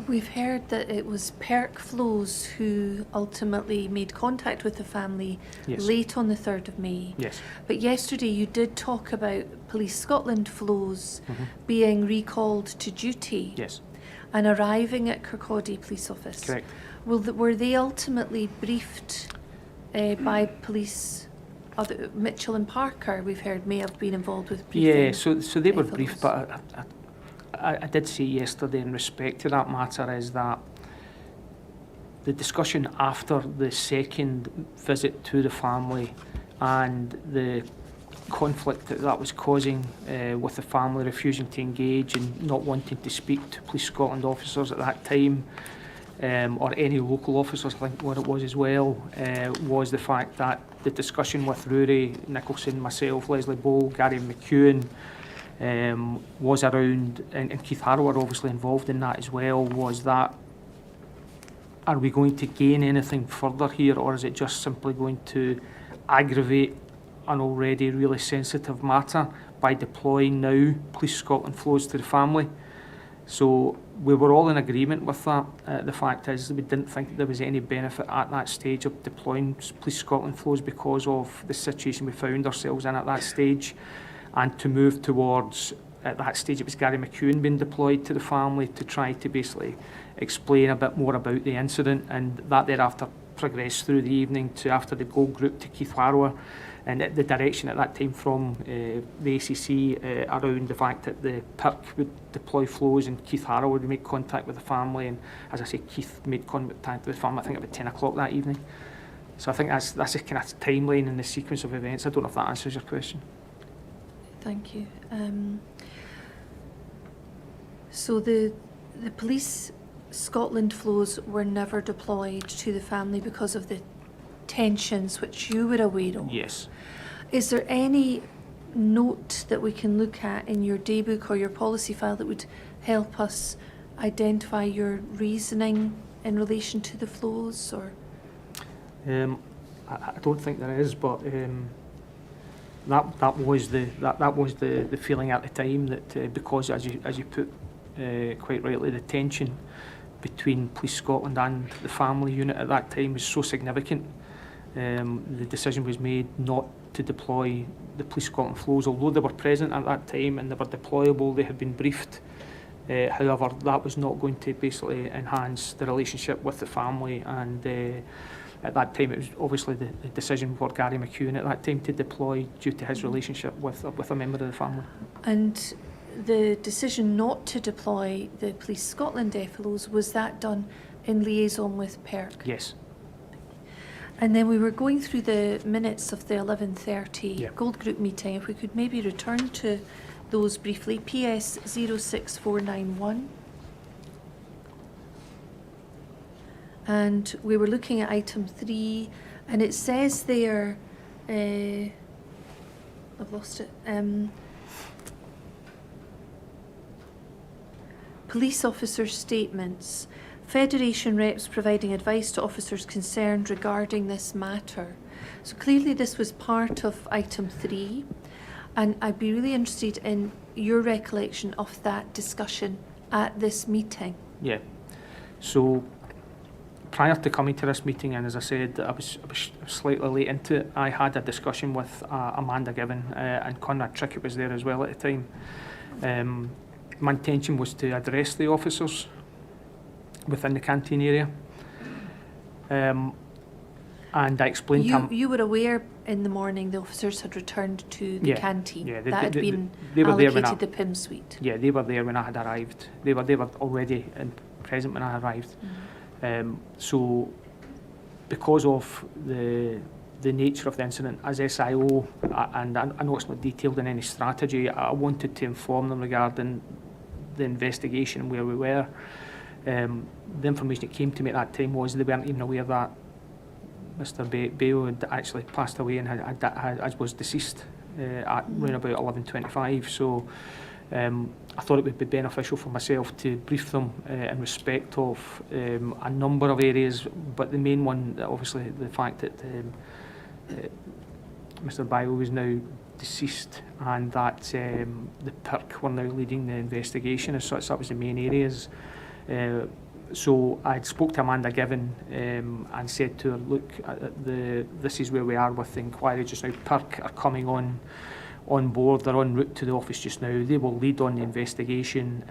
We've heard that it was Perk Flows who ultimately made contact with the family Yes. late on the 3rd of May. Yes. But yesterday you did talk about Police Scotland Flows Mhm. being recalled to duty Yes. and arriving at Kirkcaldy Police Office. Correct. Were they ultimately briefed by police? Mitchell and Parker, we've heard, may have been involved with briefing. Yeah, so they were fellows. briefed, but I did say yesterday in respect to that matter is that the discussion after the second visit to the family and the conflict that was causing with the family refusing to engage and not wanting to speak to Police Scotland officers at that time, or any local officers, I think what it was as well, was the fact that the discussion with Rory Nicholson, myself, Leslie Bowl, Gary McEwen, was around, and Keith Harrower obviously involved in that as well, was that are we going to gain anything further here, or is it just simply going to aggravate an already really sensitive matter by deploying now Police Scotland Flows to the family? So we were all in agreement with that. The fact is we didn't think there was any benefit at that stage of deploying Police Scotland Flows because of the situation we found ourselves in at that stage, and to move towards, at that stage it was Gary McEwen being deployed to the family to try to basically explain a bit more about the incident, and that thereafter progressed through the evening to after the Gold Group to Keith Harrower, and the direction at that time from the ACC around the fact that the PIRC would deploy Flows and Keith Harrower would make contact with the family, and as I say, Keith made contact with the family I think about 10 o'clock that evening. So I think that's a kind of timeline in the sequence of events. I don't know if that answers your question. Thank you. So the Police Scotland Flows were never deployed to the family because of the tensions which you were aware of? Yes. Is there any note that we can look at in your daybook or your policy file that would help us identify your reasoning in relation to the flows? Or I don't think there is, but that was the feeling at the time, that because as you put quite rightly, the tension between Police Scotland and the family unit at that time was so significant. The decision was made not to deploy the Police Scotland Flows, although they were present at that time and they were deployable, they had been briefed. However, that was not going to basically enhance the relationship with the family, and at that time it was obviously the decision for Gary McEwen at that time to deploy due to his relationship with a member of the family. And the decision not to deploy the Police Scotland FLOs, was that done in liaison with PERC? Yes. And then we were going through the minutes of the 11:30 Yeah. Gold Group meeting. If we could maybe return to those briefly. PS 06491. And we were looking at item 3, and it says there, I've lost it. Police officer statements. Federation reps providing advice to officers concerned regarding this matter. So clearly this was part of item 3, and I'd be really interested in your recollection of that discussion at this meeting. Yeah. So prior to coming to this meeting, and as I said, I was slightly late into it, I had a discussion with Amanda Given and Conrad Trickett was there as well at the time. My intention was to address the officers within the canteen area, and I explained to them. You were aware in the morning the officers had returned to the canteen. Yeah, that had been they were there allocated the PIM suite. Yeah, they were there when I had arrived. They were already present when I arrived. Mm-hmm. So, because of the nature of the incident, as SIO, and I know it's not detailed in any strategy, I wanted to inform them regarding the investigation and where we were. The information that came to me at that time was they weren't even aware that Mr. Bale had actually passed away and as was deceased at around about 11:25. So I thought it would be beneficial for myself to brief them in respect of a number of areas, but the main one, obviously, the fact that Mr. Bale was now deceased and that the PIRC were now leading the investigation as such. That was the main areas. So I spoke to Amanda Given and said to her, look, this is where we are with the inquiry just now. PIRC are coming on board, they're en route to the office just now. They will lead on the investigation,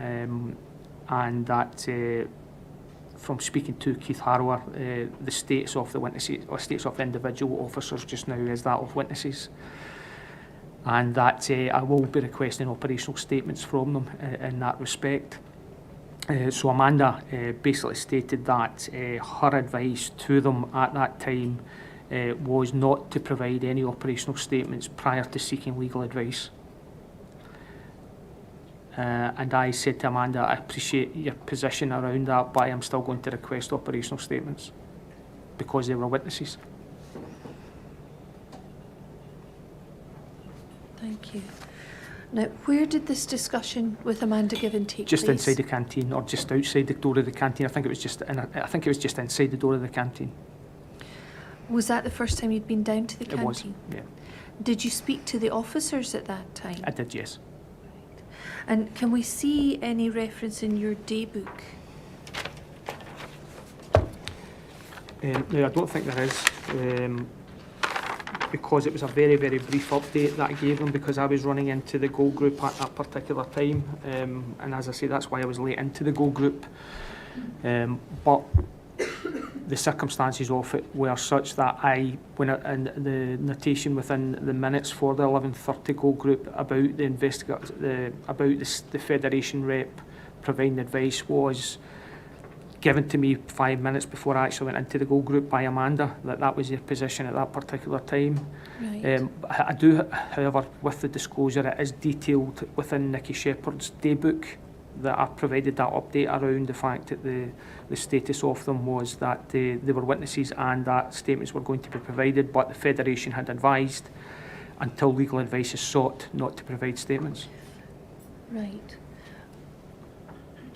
and that from speaking to Keith Harrower, the status of the witnesses, or status of the individual officers just now is that of witnesses, and that I will be requesting operational statements from them in that respect. So Amanda basically stated that her advice to them at that time was not to provide any operational statements prior to seeking legal advice. And I said to Amanda, I appreciate your position around that, but I am still going to request operational statements because they were witnesses. Thank you. Now, where did this discussion with Amanda Given take place? Just inside the canteen, or just outside the door of the canteen. I think it was just inside the door of the canteen. Was that the first time you'd been down to the canteen? It was, yeah. Did you speak to the officers at that time? I did, yes. And can we see any reference in your daybook? No, I don't think there is, because it was a very, very brief update that I gave them because I was running into the goal group at that particular time, and as I say, that's why I was late into the goal group. But the circumstances of it were such that in the notation within the minutes for the 11:30 goal group about the Federation rep providing advice was given to me 5 minutes before I actually went into the goal group by Amanda, that was their position at that particular time. Right. I do, however, with the disclosure, it is detailed within Nicky Shepherd's daybook that I provided that update around the fact that the status of them was that they were witnesses and that statements were going to be provided, but the Federation had advised until legal advice is sought not to provide statements. Right.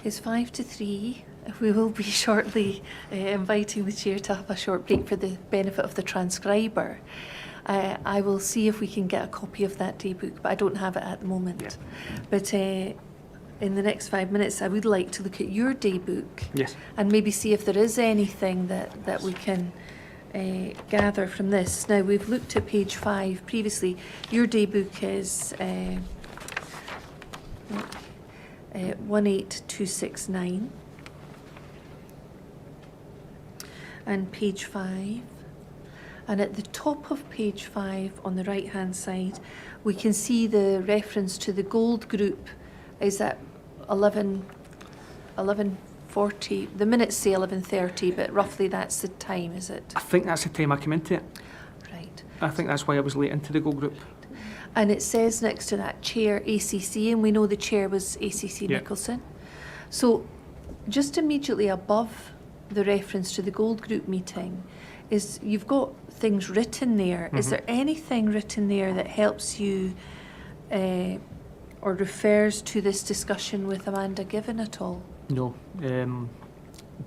It's 5-3. We will be shortly inviting the chair to have a short break for the benefit of the transcriber. I will see if we can get a copy of that daybook, but I don't have it at the moment. Yeah. But in the next 5 minutes, I would like to look at your daybook. Yes. And maybe see if there is anything that we can gather from this. Now, we've looked at page 5 previously. Your daybook is 18269. And page 5. And at the top of page 5, on the right-hand side, we can see the reference to the gold group is at 11:40. The minutes say 11:30, but roughly that's the time, is it? I think that's the time I came into it. Right. I think that's why I was late into the goal group. And it says next to that chair ACC, and we know the chair was ACC Yeah. Nicholson. So just immediately above the reference to the gold group meeting is you've got things written there. Mm-hmm. Is there anything written there that helps you or refers to this discussion with Amanda Given at all? No,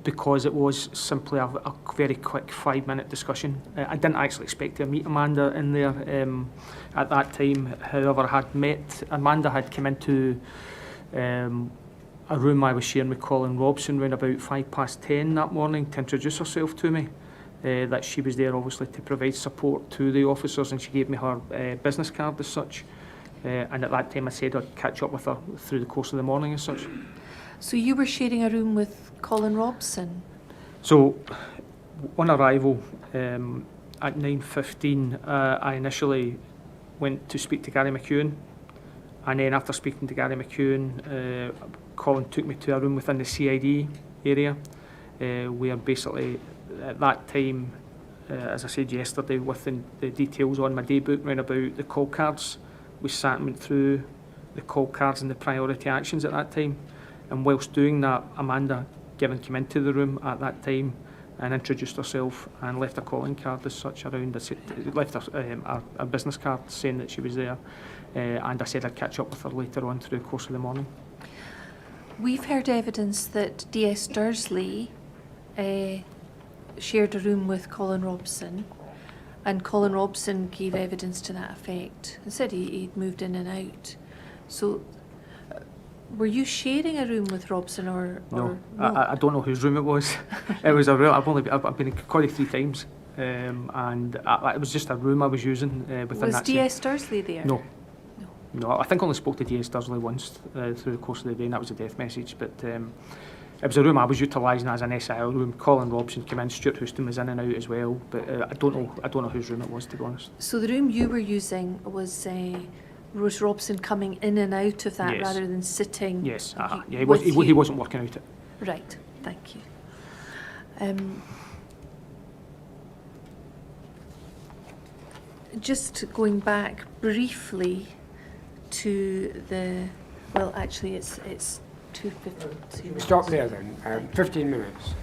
because it was simply a very quick 5-minute discussion. I didn't actually expect to meet Amanda in there at that time. However, Amanda had come into a room I was sharing with Colin Robson around about 10:05 that morning to introduce herself to me. That she was there obviously to provide support to the officers, and she gave me her business card as such. And at that time I said I'd catch up with her through the course of the morning as such. So you were sharing a room with Colin Robson? So on arrival at 9:15 I initially went to speak to Gary McEwen, and then after speaking to Gary McEwen, Colin took me to a room within the CID area where basically at that time, as I said yesterday, with the details on my daybook round about the call cards, we sat and went through the call cards and the priority actions at that time. And whilst doing that, Amanda Given came into the room at that time and introduced herself and left a calling card as such around. Left a business card saying that she was there, and I said I'd catch up with her later on through the course of the morning. We've heard evidence that DS Dursley shared a room with Colin Robson, and Colin Robson gave evidence to that effect and said he'd moved in and out. So Were you sharing a room with Robson or No, no? I don't know whose room it was. It was a room. I've been in Corrie 3 times, and it was just a room I was using within Was that. DS Dursley there? No. No. No, I think I only spoke to DS Dursley once through the course of the day, and that was a death message. But it was a room I was utilising as an SIL room. Colin Robson came in, Stuart Houston was in and out as well. But I don't know whose room it was, to be honest. So the room you were using was Robson coming in and out of that Yes. rather than sitting? Yes, yeah, with he you? wasn't working out it. Right, thank you. Just going back briefly to the, well, actually it's 2:52. Stop there then, 15 minutes.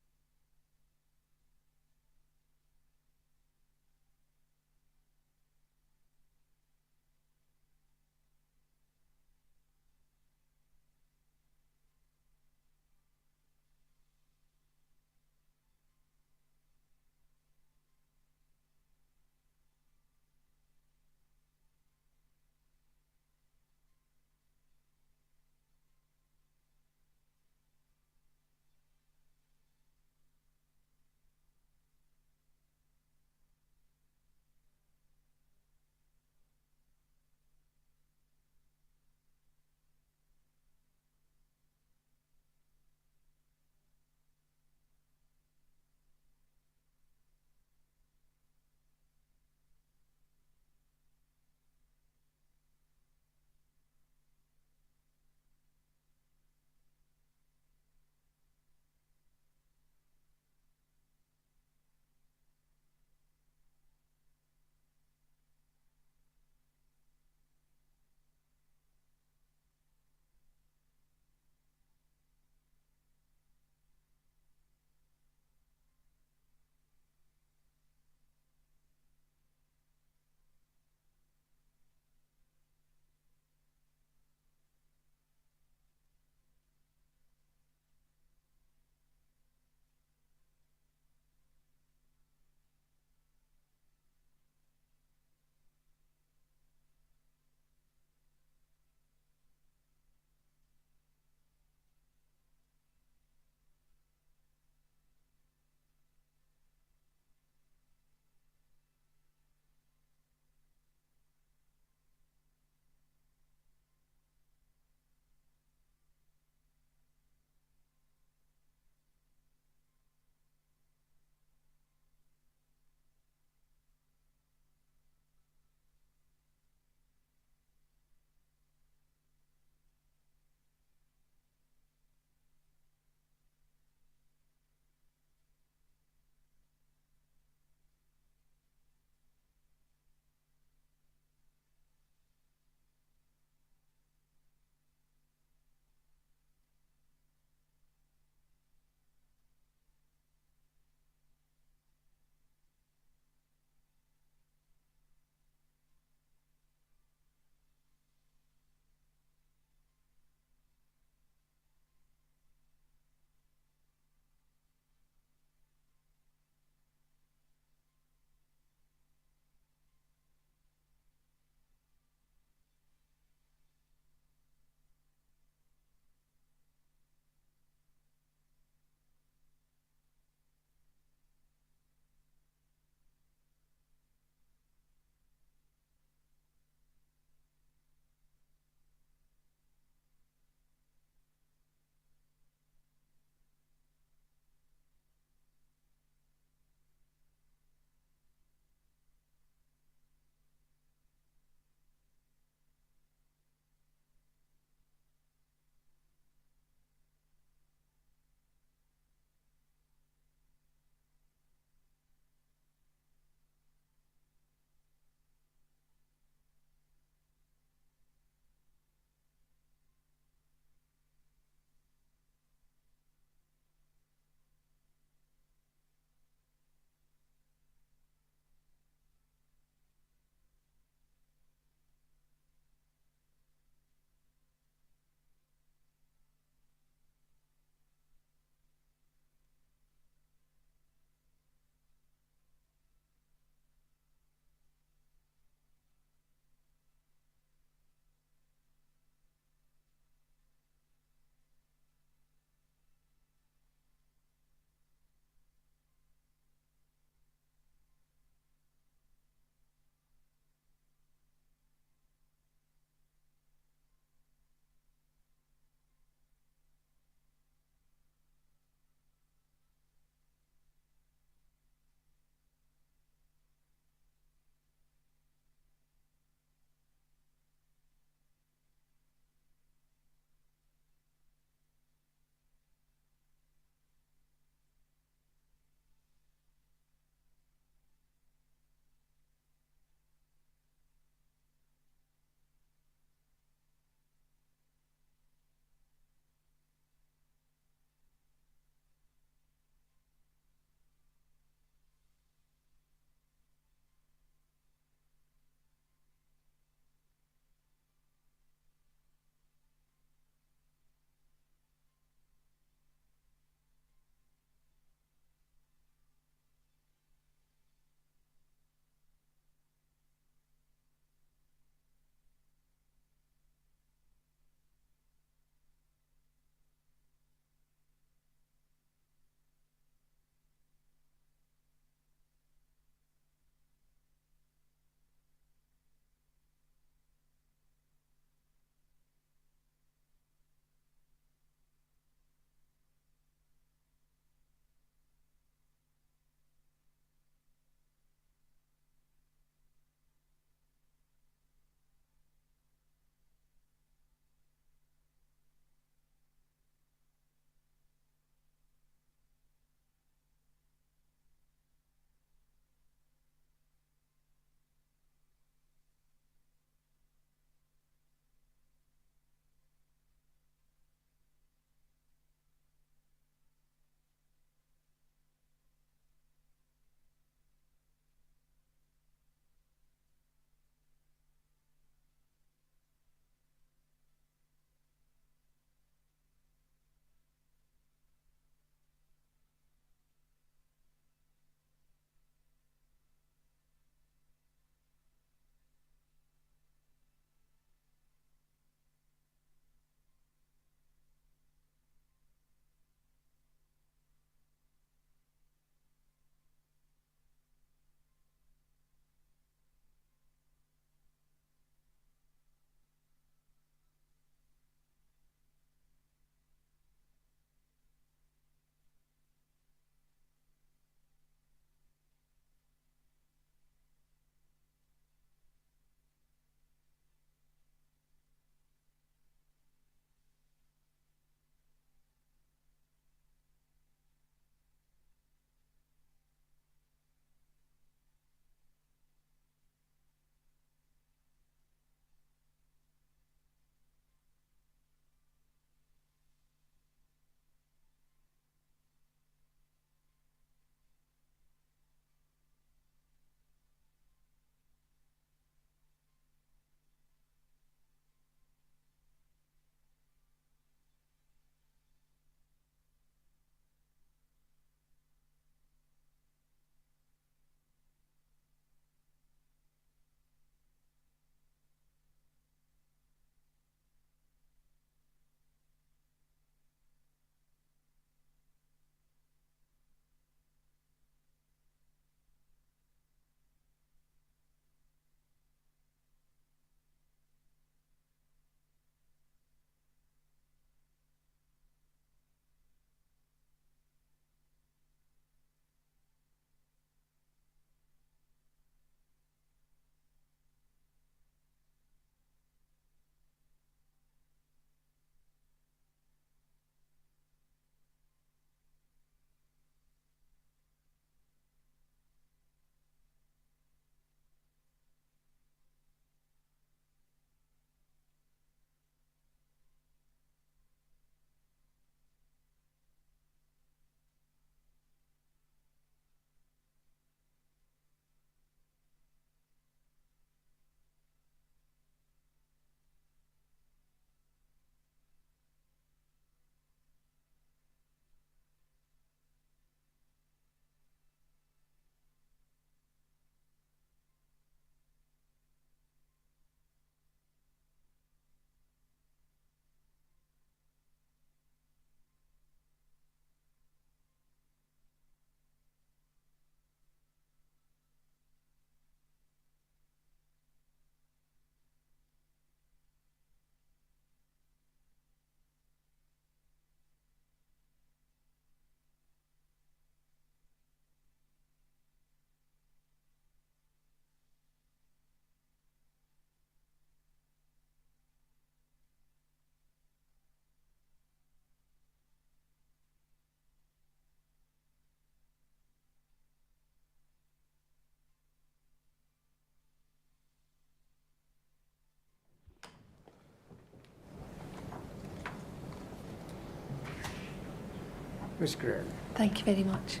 That's great. Thank you very much.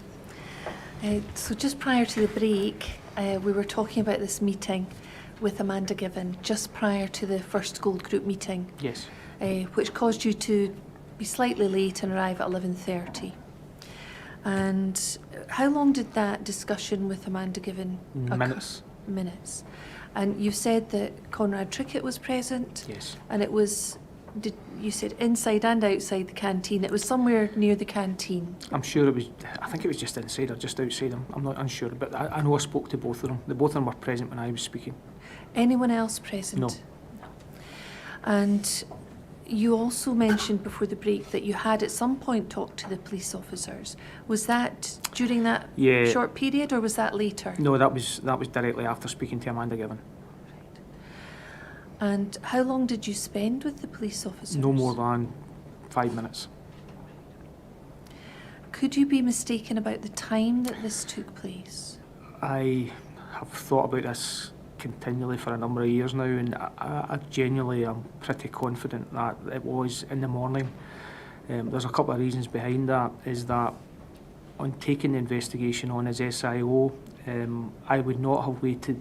So just prior to the break, we were talking about this meeting with Amanda Given just prior to the first Gold Group meeting, Yes. which caused you to be slightly late and arrive at 11:30. And how long did that discussion with Amanda Given occur? Minutes. Minutes. And you said that Conrad Trickett was present, Yes. and it was, you said inside and outside the canteen. It was somewhere near the canteen. I'm sure it was, I think it was just inside or just outside. I'm not unsure, but I know I spoke to both of them. The both of them were present when I was speaking. Anyone else present? No. And you also mentioned before the break that you had at some point talked to the police officers. Was that during that Yeah. short period, or was that later? No, that was directly after speaking to Amanda Given. And how long did you spend with the police officers? No more than 5 minutes. Could you be mistaken about the time that this took place? I have thought about this continually for a number of years now, and I genuinely am pretty confident that it was in the morning. There's a couple of reasons behind that. Is that on taking the investigation on as SIO, I would not have waited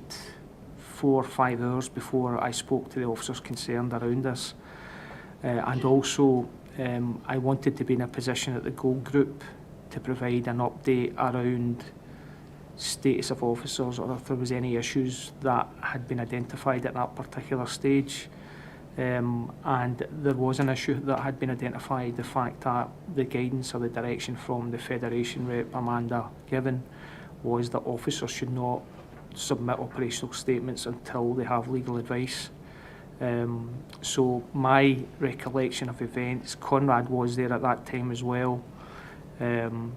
4 or 5 hours before I spoke to the officers concerned around this. And also, I wanted to be in a position at the Gold Group to provide an update around status of officers, or if there was any issues that had been identified at that particular stage. And there was an issue that had been identified, the fact that the guidance or the direction from the Federation rep Amanda Given was that officers should not submit operational statements until they have legal advice. So my recollection of events, Conrad was there at that time as well. And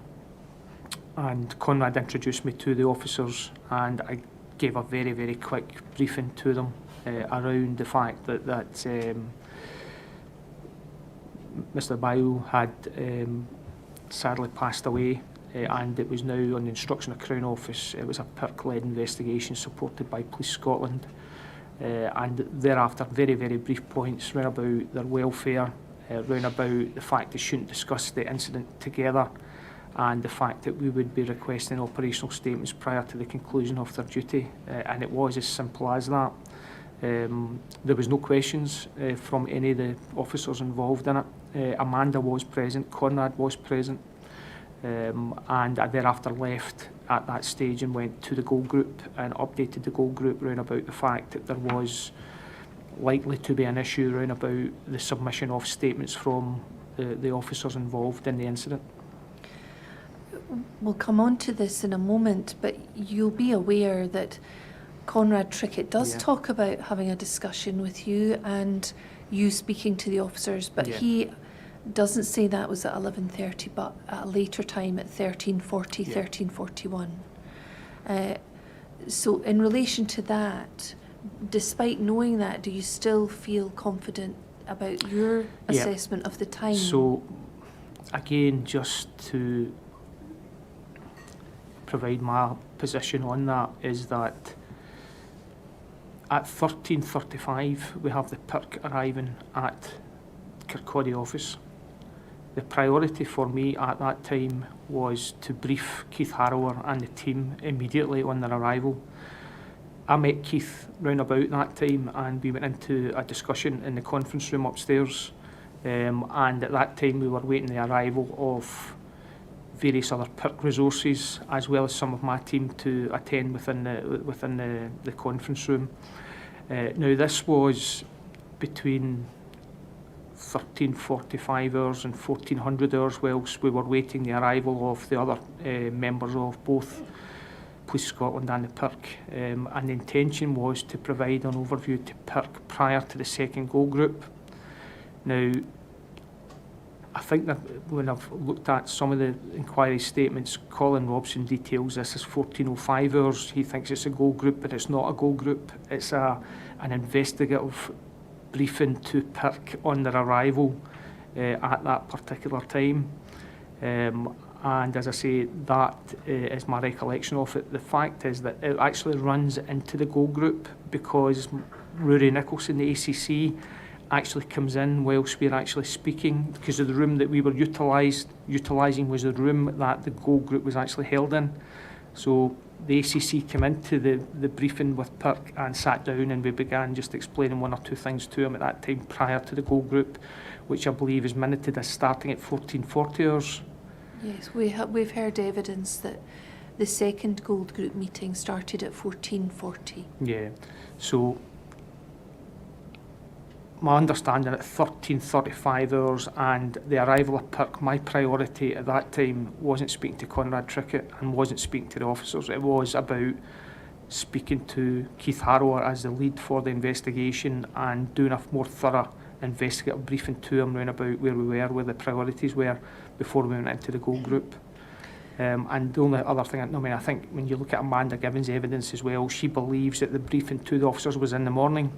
Conrad introduced me to the officers, and I gave a very, very quick briefing to them around the fact that Mr. Bayou had sadly passed away, and it was now on the instruction of Crown Office. It was a PIRC-led investigation supported by Police Scotland, and thereafter very, very brief points round about their welfare, round about the fact they shouldn't discuss the incident together, and the fact that we would be requesting operational statements prior to the conclusion of their duty, and it was as simple as that. There was no questions from any of the officers involved in it. Amanda was present, Conrad was present, and I thereafter left at that stage and went to the Gold Group and updated the Gold Group round about the fact that there was likely to be an issue round about the submission of statements from the officers involved in the incident. We'll come on to this in a moment, but you'll be aware that Conrad Trickett does talk about having a discussion with you and you speaking to the officers, but he doesn't say that was at 11:30, but at a later time at 13:40, 13:41. So in relation to that, despite knowing that, do you still feel confident about your assessment of the time? So again, just to provide my position on that, is that at 13:35 we have the PIRC arriving at Kirkcaldy office. The priority for me at that time was to brief Keith Harrower and the team immediately on their arrival. I met Keith round about that time and we went into a discussion in the conference room upstairs, and at that time we were waiting the arrival of various other PIRC resources as well as some of my team to attend within the conference room. Now this was between 13:45 hours and 1400 hours whilst we were waiting the arrival of the other members of both Police Scotland and the PIRC, and the intention was to provide an overview to PIRC prior to the second Gold Group. Now I think that when I've looked at some of the inquiry statements, Colin Robson details this as 14:05 hours. He thinks it's a Gold Group, but it's not a Gold Group. It's an investigative briefing to PIRC on their arrival at that particular time. And as I say, that is my recollection of it. The fact is that it actually runs into the Gold Group because Rory Nicholson, the ACC, actually comes in whilst we're actually speaking, because of the room that we were utilising was the room that the goal group was actually held in. So the ACC came into the briefing with Perk and sat down, and we began just explaining one or two things to him at that time prior to the goal group, which I believe is minuted as starting at 14:40 hours. Yes, we've heard evidence that the second gold group meeting started at 14:40. Yeah, so my understanding at 13:35 hours and the arrival of Perk, my priority at that time wasn't speaking to Conrad Trickett and wasn't speaking to the officers. It was about speaking to Keith Harrower as the lead for the investigation and doing a more thorough investigative briefing to him round about where we were, where the priorities were before we went into the goal group. And the only other thing, I think when you look at Amanda Given's evidence as well, she believes that the briefing to the officers was in the morning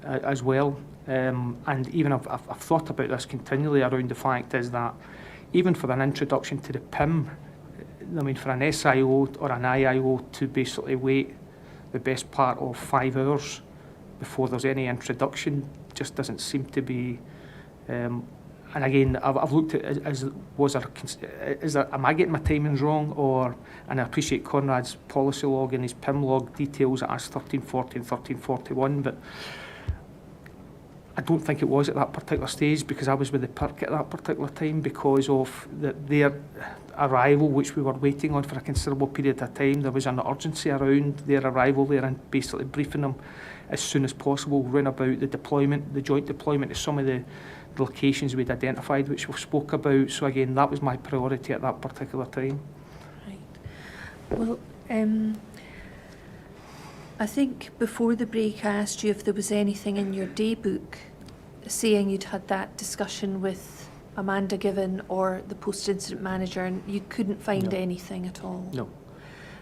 as well. And even I've thought about this continually around the fact is that even for an introduction to the PIM, for an SIO or an IIO to basically wait the best part of 5 hours before there's any introduction just doesn't seem to be. And again, I've looked at am I getting my timings wrong, and I appreciate Conrad's policy log and his PIM log details it as 13:40 and 13:41, but I don't think it was at that particular stage, because I was with the Perk at that particular time because of their arrival, which we were waiting on for a considerable period of time. There was an urgency around their arrival there and basically briefing them as soon as possible round about the joint deployment of some of the locations we'd identified, which we spoke about. So again, that was my priority at that particular time. Right. Well, I think before the break I asked you if there was anything in your daybook saying you'd had that discussion with Amanda Given or the post-incident manager, and you couldn't find anything at all. No.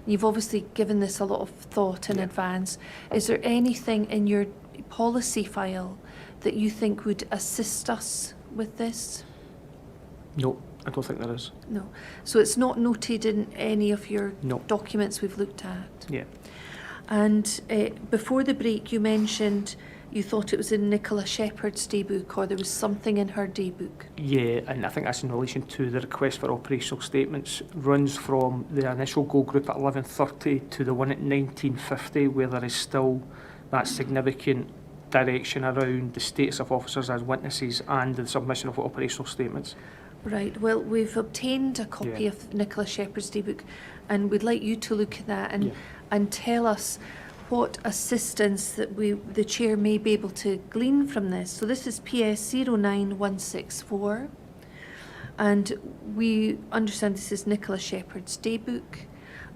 You've obviously given this a lot of thought in advance. Is there anything in your policy file that you think would assist us with this? No, I don't think there is. No. So it's not noted in any of your documents we've looked at? Yeah. And before the break you mentioned you thought it was in Nicola Shepherd's daybook, or there was something in her daybook. Yeah, and I think that's in relation to the request for operational statements. Runs from the initial goal group at 11:30 to the one at 19:50, where there is still that significant direction around the status of officers as witnesses and the submission of operational statements. Right, well, we've obtained a copy of Nicola Shepherd's daybook, and we'd like you to look at that and tell us what assistance that the chair may be able to glean from this. So this is PS 09164, and we understand this is Nicola Shepherd's daybook,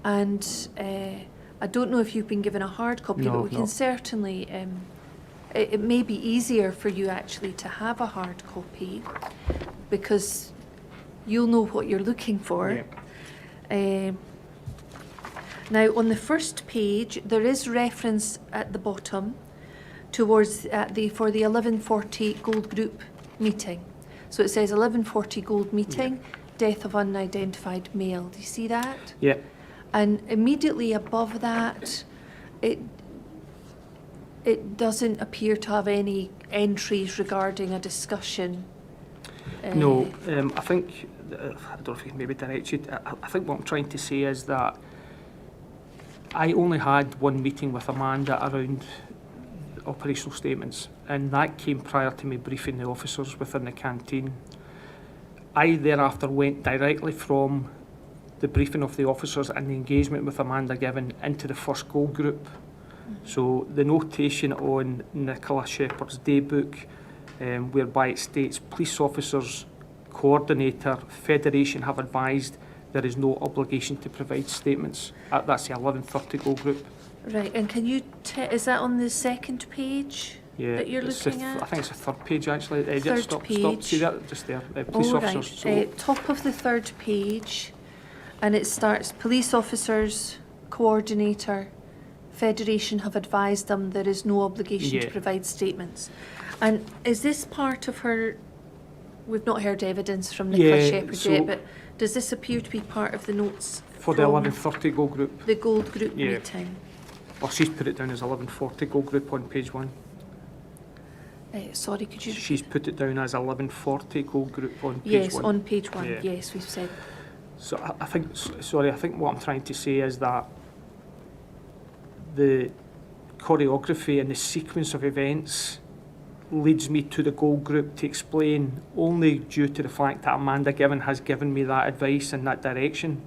and I don't know if you've been given a hard copy, but we can certainly, it may be easier for you actually to have a hard copy, because you'll know what you're looking for. Now, on the first page, there is reference at the bottom towards for the 11:40 gold group meeting. So it says 11:40 gold meeting, death of unidentified male. Do you see that? Yeah. And immediately above that, it doesn't appear to have any entries regarding a discussion. No, I think, I don't know if you can maybe direct you, I think what I'm trying to say is that I only had one meeting with Amanda around operational statements, and that came prior to me briefing the officers within the canteen. I thereafter went directly from the briefing of the officers and the engagement with Amanda Given into the first goal group. So the notation on Nicola Shepherd's daybook, whereby it states police officers, coordinator, federation have advised there is no obligation to provide statements. That's the 11:30 goal group. Right, and can you is that on the second page that you're looking at? I think it's the third page actually. Third page. See that just there, police officers. Right. Top of the third page, and it starts, police officers, coordinator, federation have advised them there is no obligation to provide statements. And is this part of her, we've not heard evidence from Nicola Shepherd yet, but does this appear to be part of the notes for the 11:30 goal group? The gold group meeting. Well, she's put it down as 11:40 goal group on page 1. Sorry, could you repeat? She's put it down as 1140 Gold Group on page Yes, 1. on page 1. Yeah. Yes, we've said. So I think, sorry, I think what I'm trying to say is that the choreography and the sequence of events leads me to the Gold Group to explain only due to the fact that Amanda Given has given me that advice and that direction.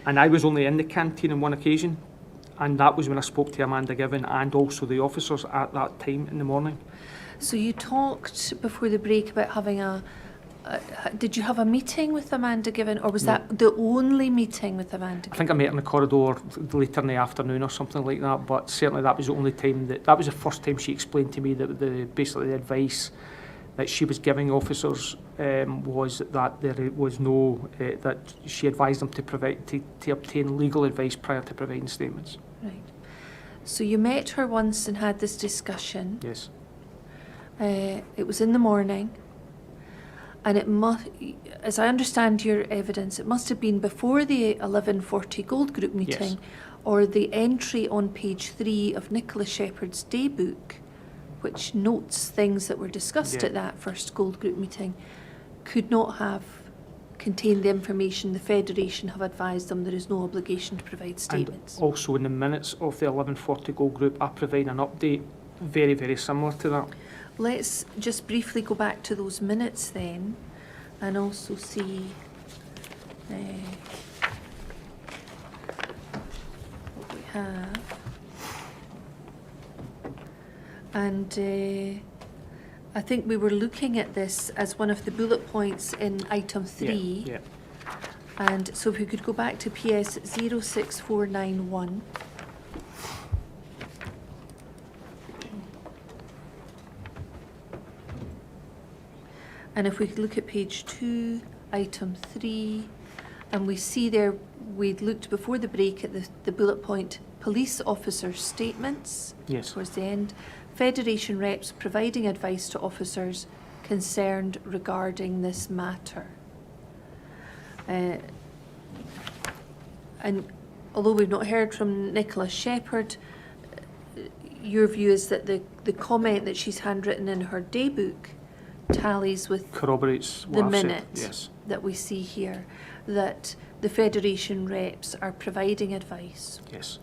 And I was only in the canteen on one occasion, and that was when I spoke to Amanda Given and also the officers at that time in the morning. So you talked before the break about having did you have a meeting with Amanda Given, or was No. that the only meeting with Amanda I Given? think I met her in the corridor later in the afternoon or something like that, but certainly that was the only time that was the first time she explained to me that basically the advice that she was giving officers was that there was no that she advised them to obtain legal advice prior to providing statements. Right. So you met her once and had this discussion. Yes. It was in the morning. And it must, as I understand your evidence, it must have been before the 1140 Gold Group meeting, Yes. or the entry on page 3 of Nicola Shepherd's day book, which notes things that were discussed Yeah. at that first Gold Group meeting, could not have contained the information the Federation have advised them there is no obligation to provide statements. And also in the minutes of the 1140 Gold Group, I provide an update very, very similar to that. Let's just briefly go back to those minutes then, and also see what we have. And I think we were looking at this as one of the bullet points in item 3. Yeah. And so if we could go back to PS 06491. And if we look at page 2, item 3, and we see there, we'd looked before the break at the bullet point, police officers' statements, Yes. towards the end, Federation reps providing advice to officers concerned regarding this matter. And although we've not heard from Nicola Shepherd, your view is that the comment that she's handwritten in her day book tallies with Corroborates what the I've said. minute Yes. that we see here, that the Federation reps are providing advice. Yes.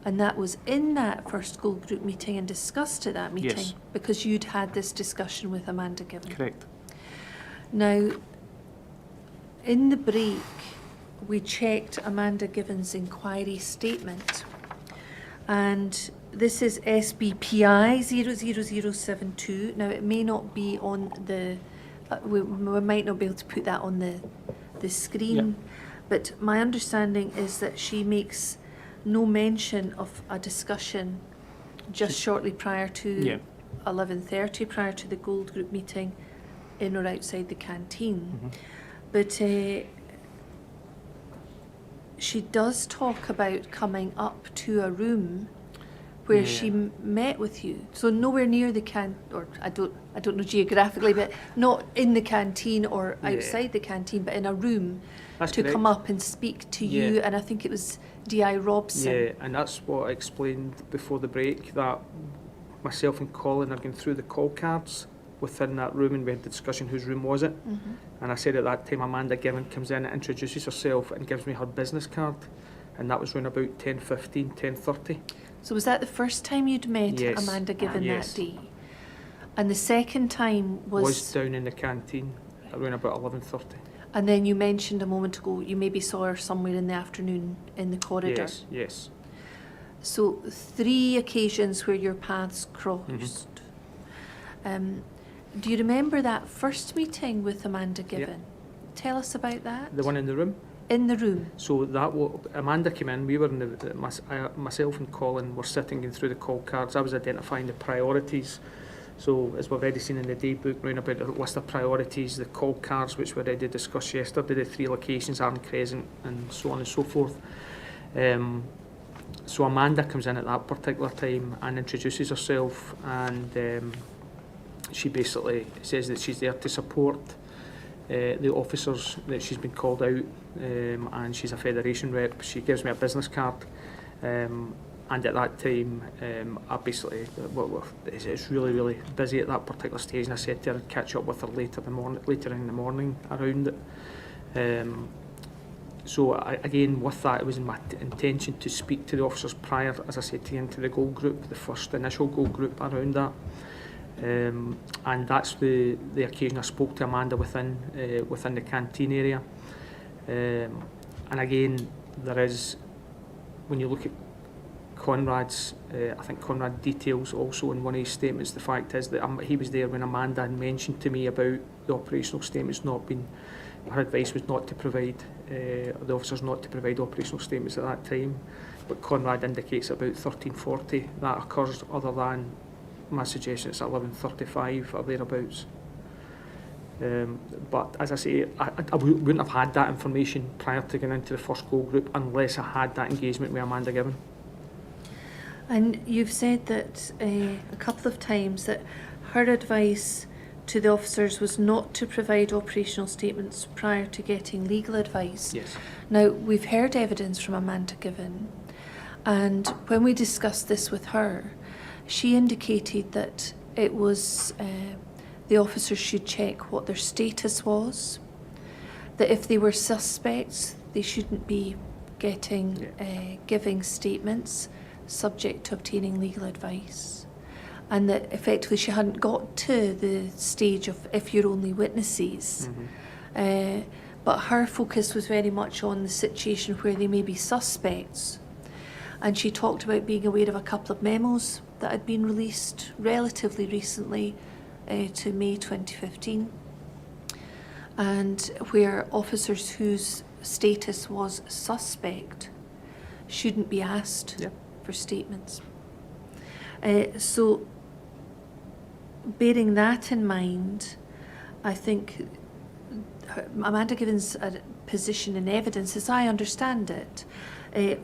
And that was in that first Gold Group meeting and discussed at that meeting, Yes. because you'd had this discussion with Amanda Given. Correct. Now, in the break, we checked Amanda Given's inquiry statement, and this is SBPI 00072. Now, it may not be on the, we might not be able to put that on the screen, Yep. but my understanding is that she makes no mention of a discussion just shortly prior to Yeah. 11:30, prior to the Gold Group meeting, in or outside the canteen. Mhm. But she does talk about coming up to a room where Yeah. she met with you. So nowhere near the or I don't know geographically, but not in the canteen or Yeah. outside the canteen, but in a room That's to correct. come up and speak to you. Yeah. And I think it was D.I. Robson. Yeah, and that's what I explained before the break, that myself and Colin are going through the call cards within that room, and we had the discussion whose room was it. Mhm. And I said at that time, Amanda Given comes in, introduces herself and gives me her business card, and that was around about 10:15, 10:30. So was that the first time you'd met Yes. Amanda Given Yes. that day? And the second time Was down in the canteen around about 11:30. and then you mentioned a moment ago you maybe saw her somewhere in the afternoon in the corridor. Yes, yes. So 3 occasions where your paths crossed. Do you remember that first meeting with Amanda Given? Tell us about that. The one in the room. In the room. So that Amanda came in. We were in myself and Colin were sitting going through the call cards. I was identifying the priorities. So as we've already seen in the day book, round about the list of priorities, the call cards which we already discussed yesterday, the 3 locations, Arn Crescent, and so on and so forth. So Amanda comes in at that particular time and introduces herself, and she basically says that she's there to support the officers, that she's been called out, and she's a Federation rep. She gives me a business card, And at that time, I basically, it's really, really busy at that particular stage, and I said to her I'd catch up with her later in the morning around it. So again, with that, it was my intention to speak to the officers prior, as I said to you, into the goal group, the first initial goal group around that. And that's the occasion I spoke to Amanda within the canteen area. And again, there is, when you look at Conrad's, I think Conrad details also in one of his statements, the fact is that he was there when Amanda had mentioned to me about the operational statements not being, her advice was not to provide, the officers not to provide operational statements at that time, but Conrad indicates about 13:40 that occurs, other than my suggestion it's at 11:35 or thereabouts. But as I say, I wouldn't have had that information prior to going into the first goal group unless I had that engagement with Amanda Given. And you've said that a couple of times that her advice to the officers was not to provide operational statements prior to getting legal advice. Yes. Now, we've heard evidence from Amanda Given, and when we discussed this with her, she indicated that it was the officers should check what their status was, that if they were suspects, they shouldn't be giving statements subject to obtaining legal advice, and that effectively she hadn't got to the stage of if you're only witnesses. But her focus was very much on the situation where they may be suspects, and she talked about being aware of a couple of memos that had been released relatively recently to May 2015, and where officers whose status was suspect shouldn't be asked for statements. So bearing that in mind, I think Amanda Given's position in evidence, as I understand it,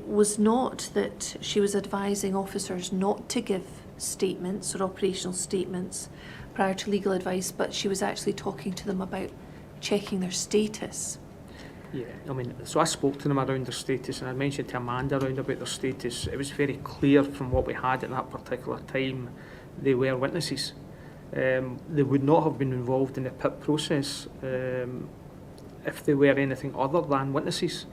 was not that she was advising officers not to give statements or operational statements prior to legal advice, but she was actually talking to them about checking their status. Yeah, I mean, so I spoke to them around their status, and I mentioned to Amanda around about their status. It was very clear from what we had at that particular time, they were witnesses. They would not have been involved in the PIP process if they were anything other than witnesses.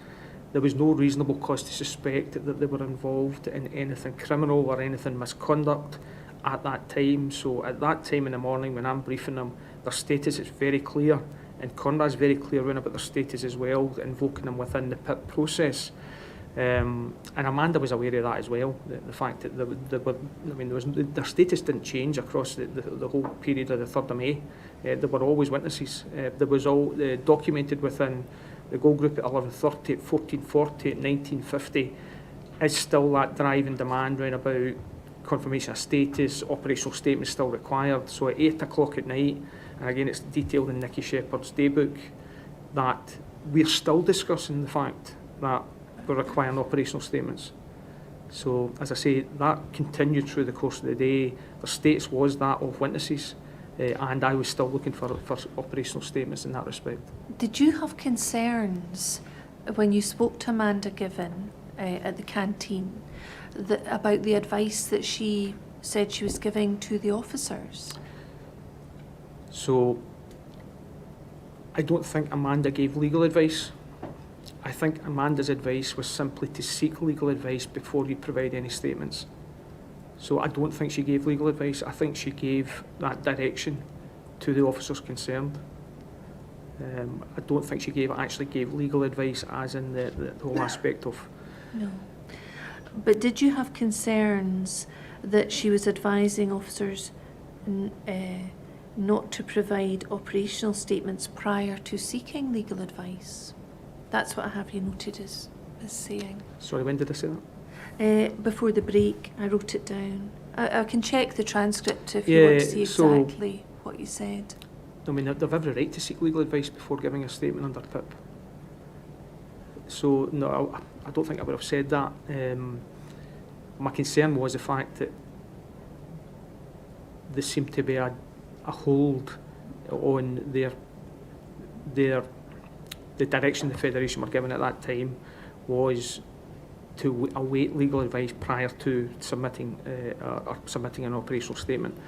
There was no reasonable cause to suspect that they were involved in anything criminal or anything misconduct at that time. So at that time in the morning when I'm briefing them, their status is very clear, and Conrad's very clear about their status as well, invoking them within the PIP process. And Amanda was aware of that as well, the fact that their status didn't change across the whole period of the 3rd of May. They were always witnesses. There was all documented within the goal group at 11:30, at 14:40, at 19:50, is still that drive and demand round about confirmation of status, operational statements still required. So at 8 o'clock at night, and again it's detailed in Nicky Shepherd's daybook, that we're still discussing the fact that we're requiring operational statements. So as I say, that continued through the course of the day. The status was that of witnesses, and I was still looking for operational statements in that respect. Did you have concerns when you spoke to Amanda Given at the canteen about the advice that she said she was giving to the officers? So I don't think Amanda gave legal advice. I think Amanda's advice was simply to seek legal advice before you provide any statements. So I don't think she gave legal advice. I think she gave that direction to the officers concerned. I don't think she actually gave legal advice as in the whole aspect of... No. But did you have concerns that she was advising officers not to provide operational statements prior to seeking legal advice? That's what I have you noted as saying. Sorry, when did I say that? Before the break, I wrote it down. I can check the transcript if you want to see exactly what you said. I mean, they've every right to seek legal advice before giving a statement under PIP. So, no, I don't think I would have said that. My concern was the fact that there seemed to be a hold on the direction the Federation were given at that time was to await legal advice prior to submitting an operational statement.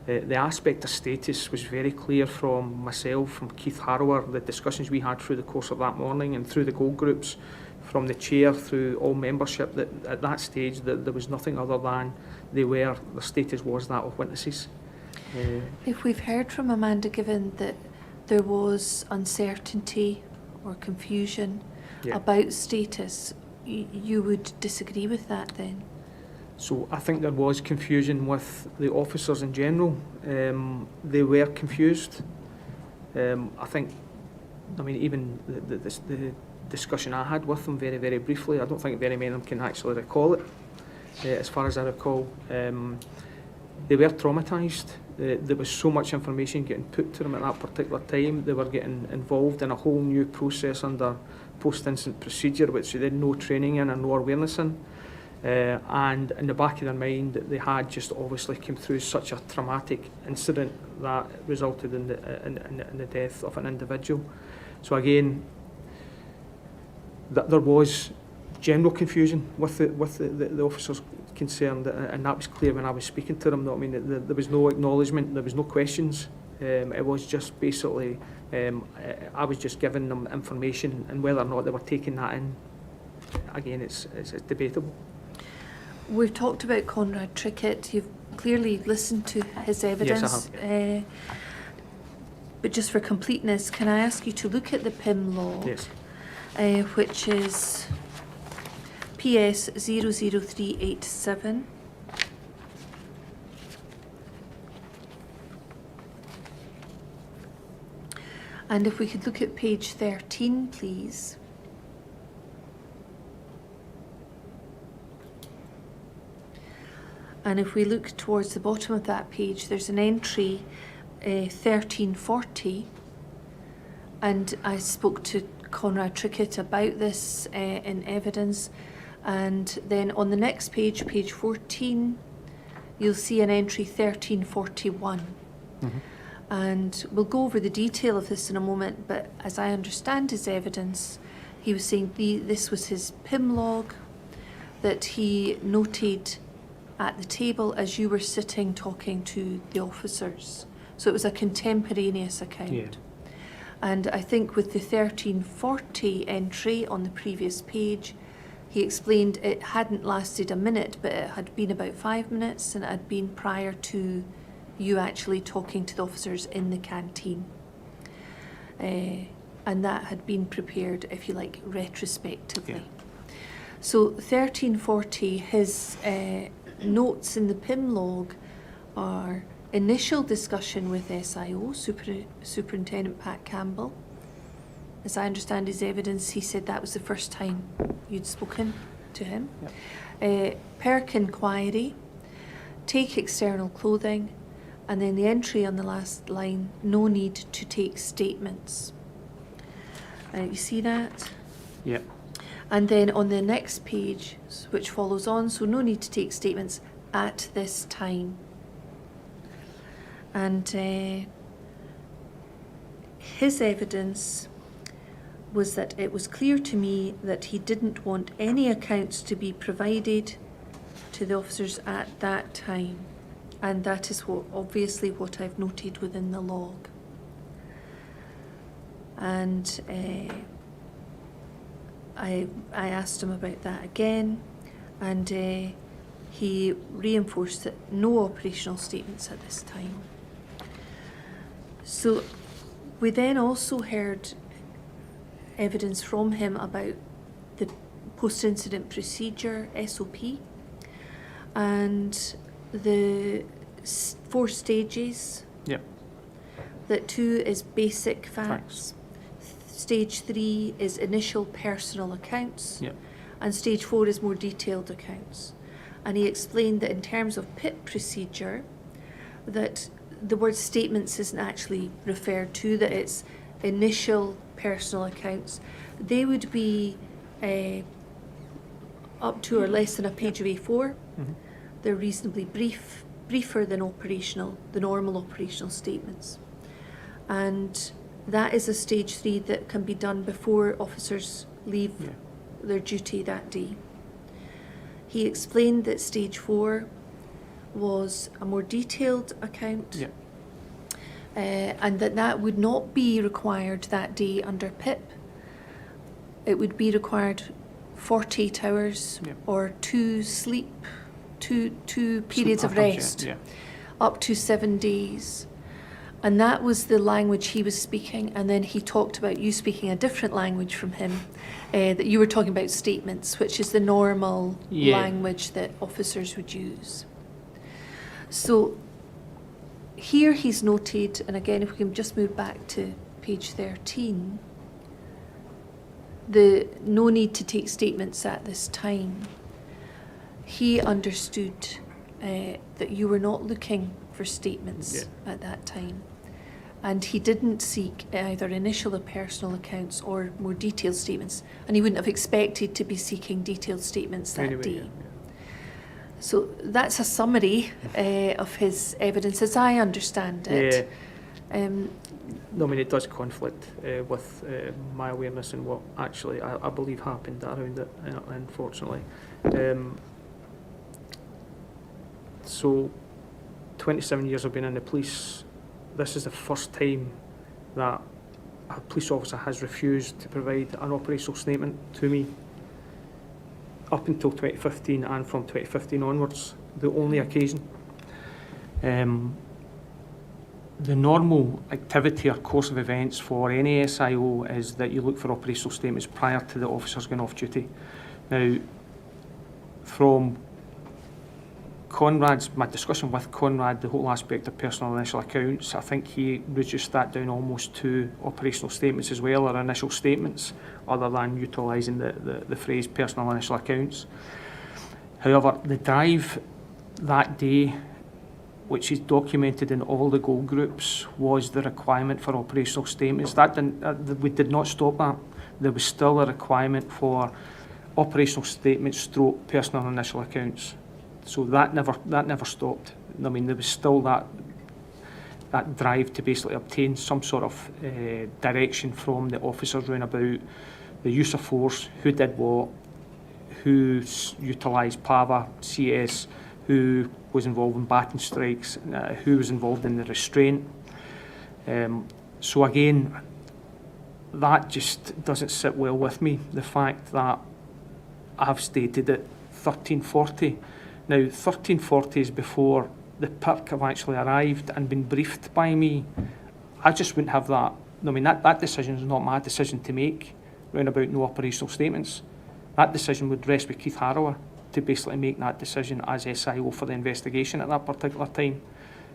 The aspect of status was very clear from myself, from Keith Harrower, the discussions we had through the course of that morning and through the goal groups, from the chair through all membership, that at that stage that there was nothing other than the status was that of witnesses. If we've heard from Amanda, given that there was uncertainty or confusion about status, you would disagree with that then? So I think there was confusion with the officers in general. They were confused. I think, even the discussion I had with them very, very briefly, I don't think very many of them can actually recall it. As far as I recall, they were traumatised. There was so much information getting put to them at that particular time. They were getting involved in a whole new process under post-incident procedure, which they had no training in and no awareness in. And in the back of their mind, they had just obviously come through such a traumatic incident that resulted in the death of an individual. So again, there was general confusion with the officers concerned, and that was clear when I was speaking to them. There was no acknowledgement, there was no questions. It was just basically, I was just giving them information, and whether or not they were taking that in, again, it's debatable. We've talked about Conrad Trickett. You've clearly listened to his evidence. Yes, I have. But just for completeness, can I ask you to look at the PIM log? Yes. Which is PS 00387. And if we could look at page 13, please. And if we look towards the bottom of that page, there's an entry 1340, and I spoke to Conrad Trickett about this in evidence, and then on the next page, page 14, you'll see an entry 1341. Mm-hmm. And we'll go over the detail of this in a moment, but as I understand his evidence, he was saying this was his PIM log that he noted at the table as you were sitting talking to the officers. So it was a contemporaneous account. Yeah. And I think with the 1340 entry on the previous page, he explained it hadn't lasted a minute, but it had been about 5 minutes, and it had been prior to you actually talking to the officers in the canteen. And that had been prepared, if you like, retrospectively. Yeah. So 1340, his notes in the PIM log are initial discussion with SIO, Superintendent Pat Campbell. As I understand his evidence, he said that was the first time you'd spoken to him. Yep. Perk inquiry, take external clothing, and then the entry on the last line, no need to take statements. You see that? Yeah. And then on the next page, which follows on, so no need to take statements at this time. And his evidence was that it was clear to me that he didn't want any accounts to be provided to the officers at that time. And that is obviously what I've noted within the log. And I asked him about that again, and he reinforced that no operational statements at this time. So we then also heard evidence from him about the post-incident procedure, SOP, and the 4 stages. Yep. That 2 is basic facts. Stage 3 is initial personal accounts. Yep. And stage 4 is more detailed accounts. And he explained that in terms of PIP procedure, that the word statements isn't actually referred to, that it's initial personal accounts. They would be up to or less than a page of A4. Mm-hmm. They're reasonably briefer than the normal operational statements. And that is a stage 3 that can be done before officers leave their duty that day. He explained that stage 4 was a more detailed account, Yeah. and that would not be required that day under PIP. It would be required 48 hours Yeah. or 2 sleep, two periods Sleep of patterns, rest, Yeah. up to 7 days. And that was the language he was speaking. And then he talked about you speaking a different language from him, that you were talking about statements, which is the normal Yeah. language that officers would use. So here he's noted, and again, if we can just move back to page 13, the no need to take statements at this time. He understood that you were not looking for statements at that time. And he didn't seek either initial or personal accounts or more detailed statements. And he wouldn't have expected to be seeking detailed statements that Anyway, day. So that's a summary of his evidence as I understand it. No, I mean, it does conflict with my awareness and what actually I believe happened around it, unfortunately. So, 27 years I've been in the police. This is the first time that a police officer has refused to provide an operational statement to me. Up until 2015 and from 2015 onwards, the only occasion. The normal activity or course of events for any SIO is that you look for operational statements prior to the officers going off duty. Now, from my discussion with Conrad, the whole aspect of personal initial accounts, I think he reduced that down almost to operational statements as well, or initial statements, other than utilising the phrase personal initial accounts. However, the drive that day, which is documented in all the goal groups, was the requirement for operational statements. We did not stop that. There was still a requirement for operational statements stroke personal initial accounts. So that never stopped. I mean, there was still that drive to basically obtain some sort of direction from the officers round about the use of force, who did what, who utilised PAVA, CS, who was involved in baton strikes, who was involved in the restraint. So again, that just doesn't sit well with me, the fact that I've stated that 1340. Now, 1340 is before the PIRC have actually arrived and been briefed by me. I just wouldn't have that. I mean, that decision is not my decision to make round about no operational statements. That decision would rest with Keith Harrower to basically make that decision as SIO for the investigation at that particular time.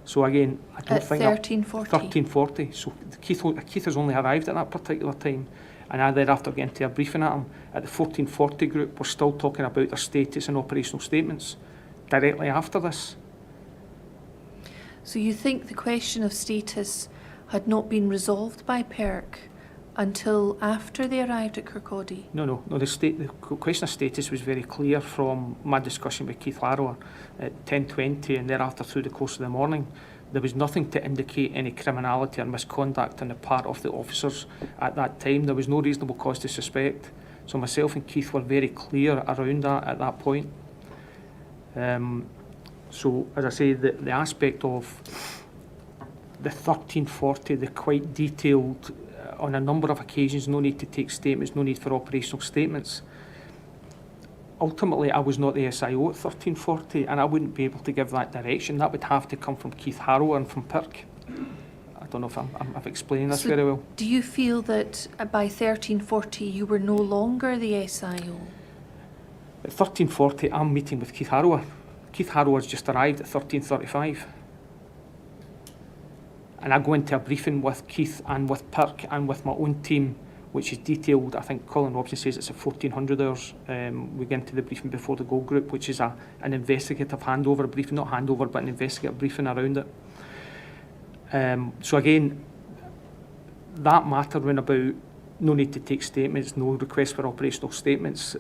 So again, I don't think 1340. 1340. So Keith has only arrived at that particular time, and I thereafter get into a briefing at him. At the 1440 group, we're still talking about their status and operational statements directly after this. So you think the question of status had not been resolved by PERC until after they arrived at Kirkcaldy? No. The question of status was very clear from my discussion with Keith Harrower at 10:20 and thereafter through the course of the morning. There was nothing to indicate any criminality or misconduct on the part of the officers at that time. There was no reasonable cause to suspect. So myself and Keith were very clear around that at that point. So, as I say, the aspect of the 1340, the quite detailed, on a number of occasions, no need to take statements, no need for operational statements. Ultimately, I was not the SIO at 1340, and I wouldn't be able to give that direction. That would have to come from Keith Harrower and from PIRC. I don't know if I've explained this very well. Do you feel that by 1340 you were no longer the SIO? At 1340, I'm meeting with Keith Harrower. Keith Harrower's just arrived at 1335. And I go into a briefing with Keith and with PIRC and with my own team, which is detailed. I think Colin Robson says it's at 1400 hours. We get into the briefing before the goal group, which is an investigative handover briefing, not handover, but an investigative briefing around it. So again, that matter round about no need to take statements, no request for operational statements,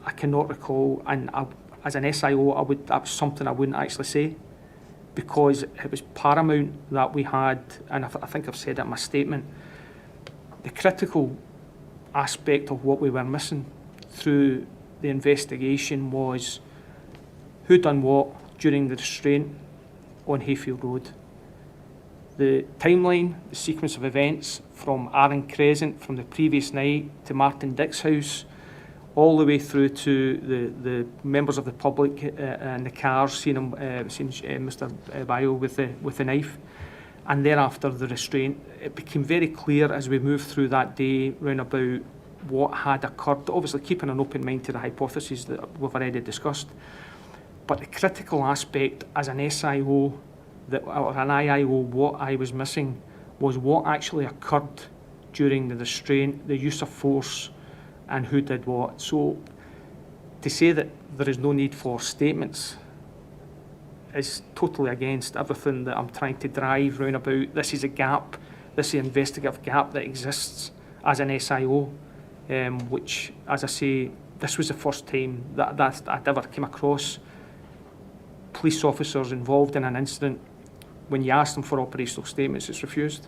I cannot recall, and as an SIO, that was something I wouldn't actually say, because it was paramount that we had, and I think I've said it in my statement, the critical aspect of what we were missing through the investigation was who done what during the restraint on Hayfield Road. The timeline, the sequence of events from Aaron Crescent from the previous night to Martin Dick's house, all the way through to the members of the public and the cars seeing him, Mr. Bayo with the knife, and thereafter the restraint. It became very clear as we moved through that day round about what had occurred, obviously keeping an open mind to the hypotheses that we've already discussed. But the critical aspect as an SIO, or an IIO, what I was missing was what actually occurred during the restraint, the use of force, and who did what. So to say that there is no need for statements is totally against everything that I'm trying to drive round about. This is a gap, this is an investigative gap that exists as an SIO, which, as I say, this was the first time that I'd ever came across police officers involved in an incident. When you ask them for operational statements, it's refused.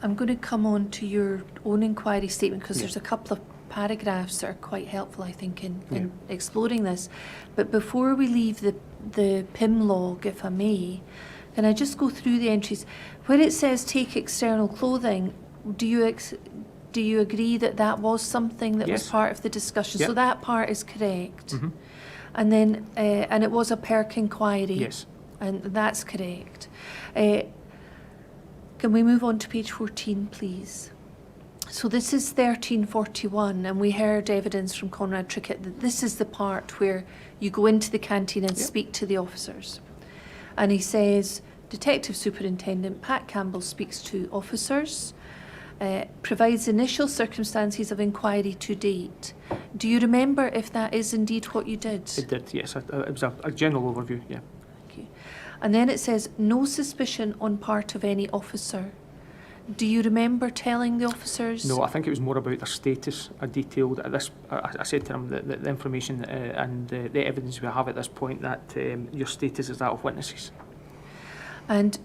I'm going to come on to your own inquiry statement because Yeah. there's a couple of paragraphs that are quite helpful, I think, in exploring this. But before we leave the PIM log, if I may, can I just go through the entries? Where it says take external clothing, do you agree that that was something that was Yes. part of the discussion? Yep. So that part is correct. Mm-hmm. And then, and it was a PERC inquiry. Yes. And that's correct. Can we move on to page 14, please? So this is 1341, and we heard evidence from Conrad Trickett that this is the part where you go into the canteen and Yep. speak to the officers. And he says, Detective Superintendent Pat Campbell speaks to officers, provides initial circumstances of inquiry to date. Do you remember if that is indeed what you did? It did, yes. It was a general overview, yeah. Thank you. And then it says, no suspicion on part of any officer. Do you remember telling the officers? No, I think it was more about their status. I detailed this. I said to them that the information and the evidence we have at this point that your status is that of witnesses. And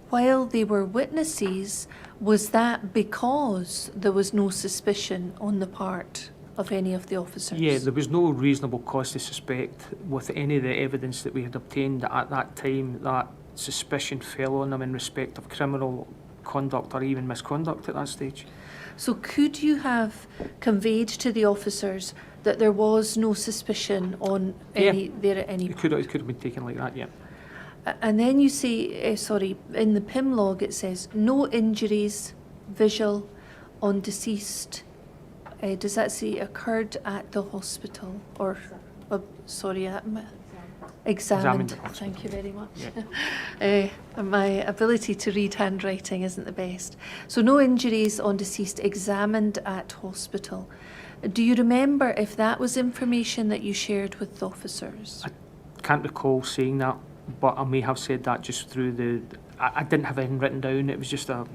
while they were witnesses, was that because there was no suspicion on the part of any of the officers? Yeah, there was no reasonable cause to suspect with any of the evidence that we had obtained at that time that suspicion fell on them in respect of criminal conduct or even misconduct at that stage. So could you have conveyed to the officers that there was no suspicion on there at any It could have been taken like that, yeah. And then you say, in the PIM log it says, no injuries visual on deceased. Does that say occurred at the hospital? Or, examined. at the hospital. Thank you very much. Yeah. My ability to read handwriting isn't the best. So no injuries on deceased, examined at hospital. Do you remember if that was information that you shared with the officers? I can't recall saying that, but I may have said that just through I didn't have anything written down. It was just a...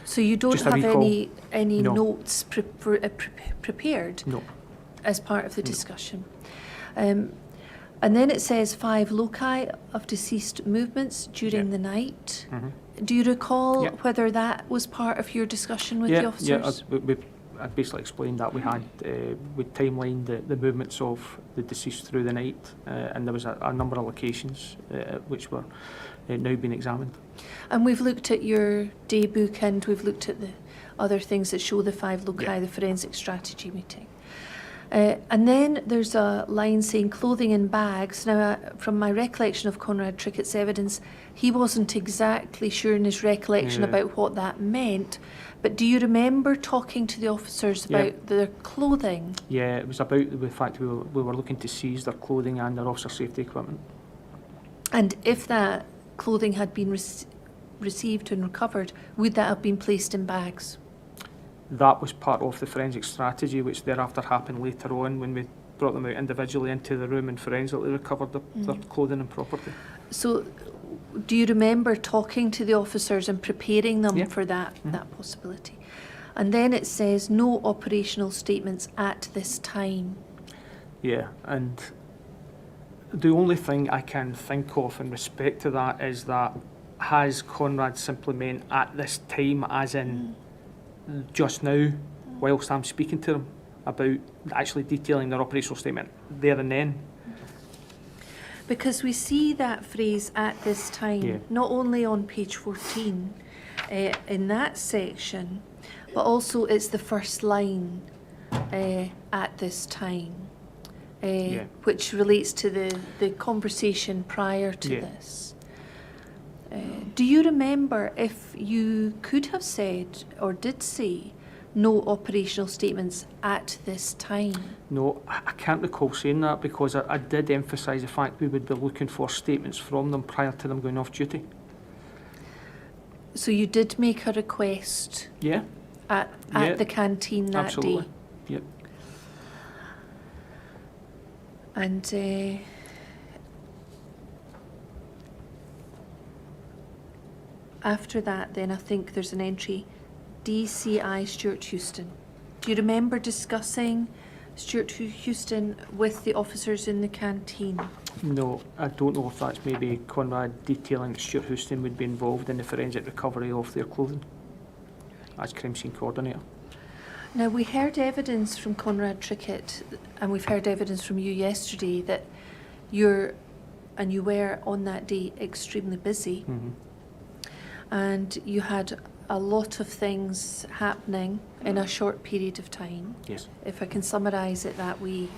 So you don't Just a have recall. any No. notes prepared No. as part of the No. discussion. And then it says 5 loci of deceased movements during Yeah. the night. Mm-hmm. Do you recall Yeah. whether that was part of your discussion with the officers? Yeah, I basically explained that we had we timelined the movements of the deceased through the night, and there was a number of locations which were now being examined. And we've looked at your day book and we've looked at the other things that show the 5 loci, Yeah. the forensic strategy meeting. And then there's a line saying clothing in bags. Now, from my recollection of Conrad Trickett's evidence, he wasn't exactly sure in his recollection Yeah. about what that meant. But do you remember talking to the officers Yeah. about their clothing? Yeah, it was about the fact we were looking to seize their clothing and their officer safety equipment. And if that clothing had been received and recovered, would that have been placed in bags? That was part of the forensic strategy, which thereafter happened later on when we brought them out individually into the room and forensically recovered their clothing and property. So do you remember talking to the officers and preparing them Yeah. for that possibility? And then it says no operational statements at this time. Yeah, and the only thing I can think of in respect to that is that has Conrad simply meant at this time, as in just now, whilst I'm speaking to him, about actually detailing their operational statement there and then. Because we see that phrase "at this time" Yeah. not only on page 14 in that section, but also it's the first line, "at this time," Yeah. which relates to the conversation prior to Yeah. this. Do you remember if you could have said or did say no operational statements at this time? No, I can't recall saying that, because I did emphasise the fact we would be looking for statements from them prior to them going off duty. So you did make a request Yeah, at Yeah, the canteen that absolutely. day? Yep. And after that, then I think there's an entry, DCI Stuart Houston. Do you remember discussing Stuart Houston with the officers in the canteen? No, I don't know if that's maybe Conrad detailing that Stuart Houston would be involved in the forensic recovery of their clothing as crime scene coordinator. Now, we heard evidence from Conrad Trickett, and we've heard evidence from you yesterday that you were on that day extremely busy, and you had a lot of things happening in a short period of time, Yes. if I can summarise it that way.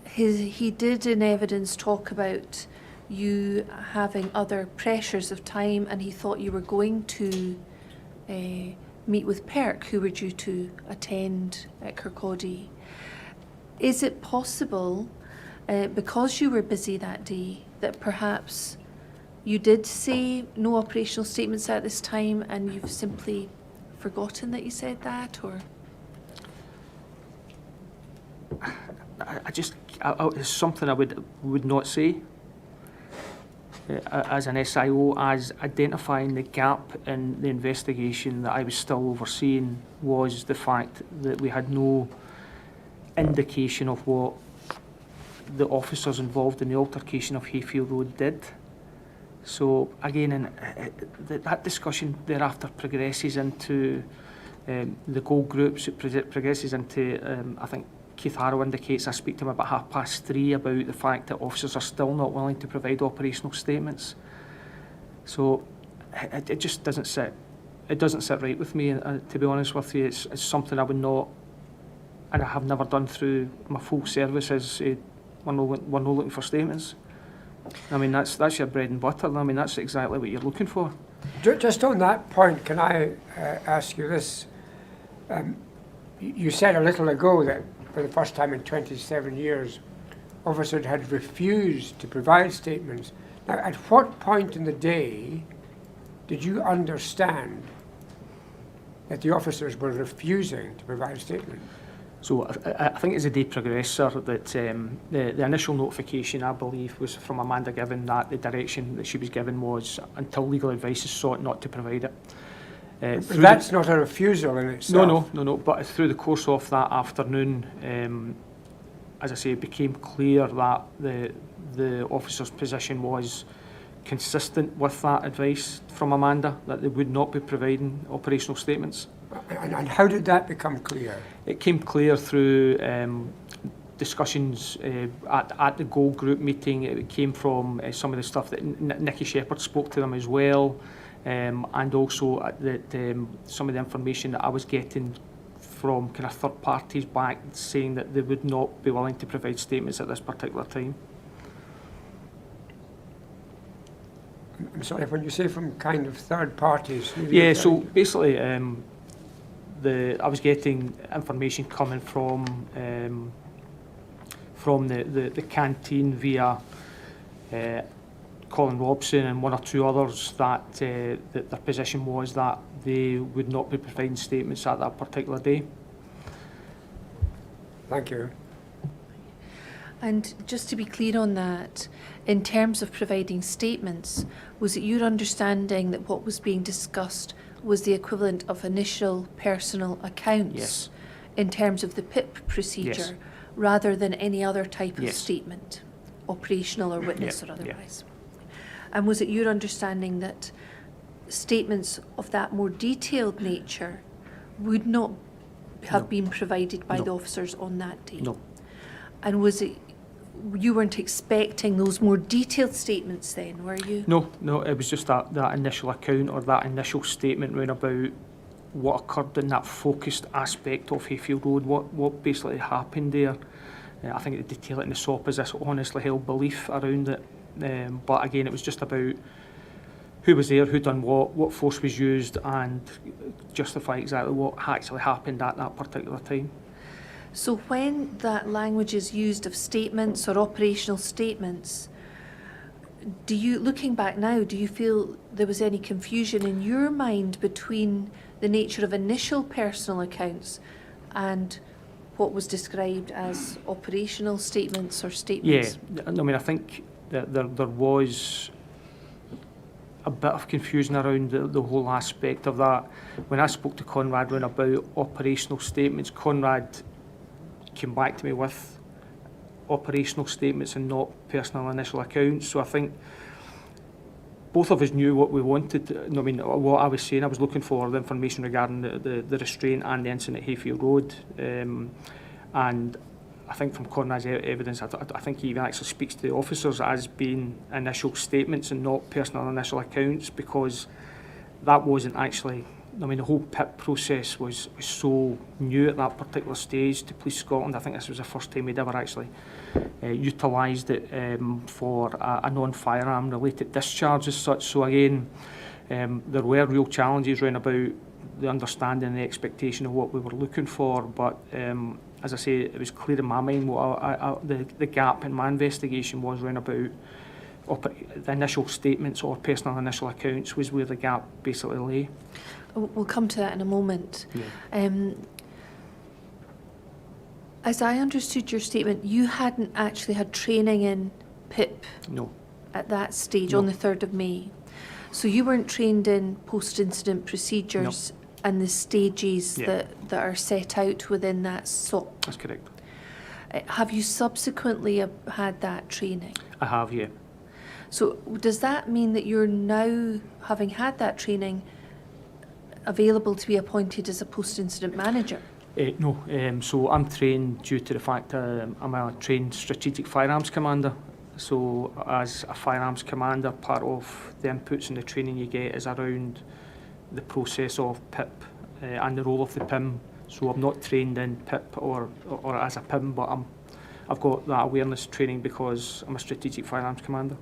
He did in evidence talk about you having other pressures of time, and he thought you were going to meet with Perk, who were due to attend at Kirkcaldy. Is it possible, because you were busy that day, that perhaps you did say no operational statements at this time and you've simply forgotten that you said that, or? It's something I would not say. As an SIO, as identifying the gap in the investigation that I was still overseeing was the fact that we had no indication of what the officers involved in the altercation of Hayfield Road did. So again, that discussion thereafter progresses into the goal groups. It progresses into, I think Keith Harrow indicates, I speak to him about 3:30 about the fact that officers are still not willing to provide operational statements. So it just doesn't sit. It doesn't sit right with me, to be honest with you. It's something I would not, and I have never done through my full service, is we're not looking for statements. I mean, that's your bread and butter. I mean, that's exactly what you're looking for. Just on that point, can I ask you this? You said a little ago that for the first time in 27 years, officers had refused to provide statements. Now, at what point in the day did you understand that the officers were refusing to provide a statement? So I think as the day progressed, sir, that the initial notification, I believe, was from Amanda Given, that the direction that she was given was until legal advice is sought not to provide it. That's not a refusal in itself. No. But through the course of that afternoon, as I say, it became clear that the officer's position was consistent with that advice from Amanda, that they would not be providing operational statements. And how did that become clear? It came clear through discussions at the Goal Group meeting. It came from some of the stuff that Nicky Shepherd spoke to them as well, and also some of the information that I was getting from kind of third parties back, saying that they would not be willing to provide statements at this particular time. I'm sorry, when you say from kind of third parties... Yeah, so basically I was getting information coming from the canteen via Colin Robson and one or two others that their position was that they would not be providing statements at that particular day. Thank you. And just to be clear on that, in terms of providing statements, was it your understanding that what was being discussed was the equivalent of initial personal accounts? Yes. In terms of the PIP procedure, Yes. rather than any other type of Yes. statement, operational or witness Yeah, or otherwise? And was it your understanding that statements of that more detailed nature would not have No. been provided by No. the officers on that day? No. And was it, you weren't expecting those more detailed statements then, were you? No, it was just that initial account or that initial statement round about what occurred in that focused aspect of Hayfield Road, what basically happened there. I think the detail it in the SOP is this honestly held belief around it. But again, it was just about who was there, who done what force was used, and justify exactly what actually happened at that particular time. So when that language is used of statements or operational statements, do you, looking back now, do you feel there was any confusion in your mind between the nature of initial personal accounts and what was described as operational statements or statements? Yeah, I mean, I think that there was a bit of confusion around the whole aspect of that. When I spoke to Conrad round about operational statements, Conrad came back to me with operational statements and not personal initial accounts. So I think both of us knew what we wanted. I mean, what I was saying, I was looking for the information regarding the restraint and the incident at Hayfield Road. And I think from Conrad's evidence, I think he even actually speaks to the officers as being initial statements and not personal initial accounts, because that wasn't actually, I mean, the whole PIP process was so new at that particular stage to Police Scotland. I think this was the first time we'd ever actually utilised it for a non-firearm related discharge as such. So again, there were real challenges around about the understanding and the expectation of what we were looking for, but as I say, it was clear in my mind what the gap in my investigation was around about the initial statements or personal initial accounts was where the gap basically lay. We'll come to that in a moment. Yeah. As I understood your statement, you hadn't actually had training in PIP No. at that stage No. on the 3rd of May. So you weren't trained in post-incident procedures and the stages Yeah. that are set out within that SOP. That's correct. Have you subsequently had that training? I have, yeah. So does that mean that you're now, having had that training, available to be appointed as a post-incident manager? No, so I'm trained due to the fact I'm a trained strategic firearms commander. So as a firearms commander, part of the inputs and the training you get is around the process of PIP and the role of the PIM. So I'm not trained in PIP or as a PIM, but I've got that awareness training because I'm a strategic firearms commander.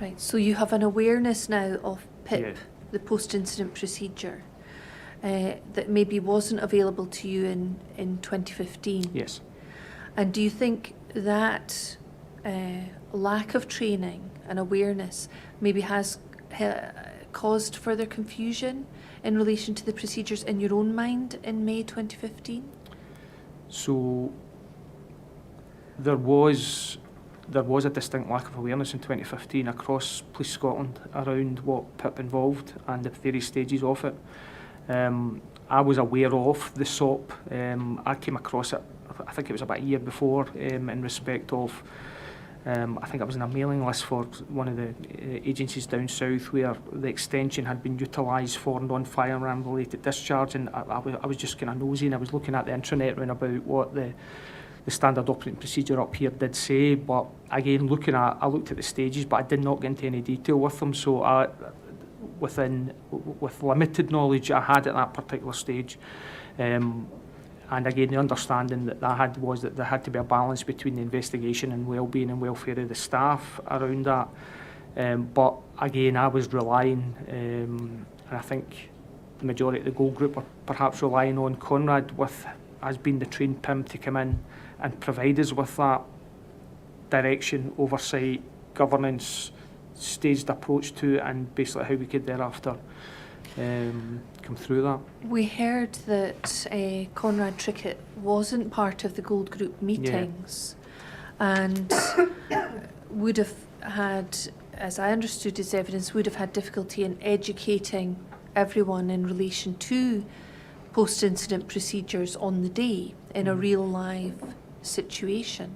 Right, so you have an awareness now of PIP, Yeah. the post-incident procedure, that maybe wasn't available to you in 2015. Yes. And do you think that lack of training and awareness maybe has caused further confusion in relation to the procedures in your own mind in May 2015? So there was a distinct lack of awareness in 2015 across Police Scotland around what PIP involved and the various stages of it. I was aware of the SOP. I came across it, I think it was about a year before, in respect of, I think I was in a mailing list for one of the agencies down south where the extension had been utilised for non-firearm related discharge, and I was just kind of nosy, and I was looking at the intranet around about what the standard operating procedure up here did say. But again, I looked at the stages, but I did not get into any detail with them. So with limited knowledge I had at that particular stage, and again, the understanding that I had was that there had to be a balance between the investigation and well-being and welfare of the staff around that. But again, I was relying, and I think the majority of the Gold Group were perhaps relying on Conrad as being the trained PIM to come in and provide us with that direction, oversight, governance, staged approach to it, and basically how we could thereafter come through that. We heard that Conrad Trickett wasn't part of the Gold Group meetings and would have had, as I understood his evidence, would have had difficulty in educating everyone in relation to post-incident procedures on the day in a real live situation.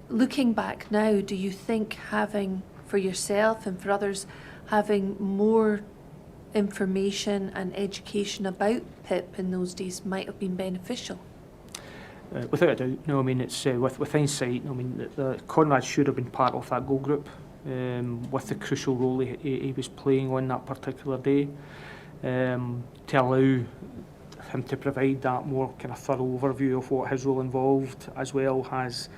Looking back now, do you think having, for yourself and for others, having more information and education about PIP in those days might have been beneficial? Without a doubt, no. I mean, it's with hindsight. I mean, the Conrad should have been part of that goal group, with the crucial role he was playing on that particular day, to allow him to provide that more kind of thorough overview of what his role involved, as well as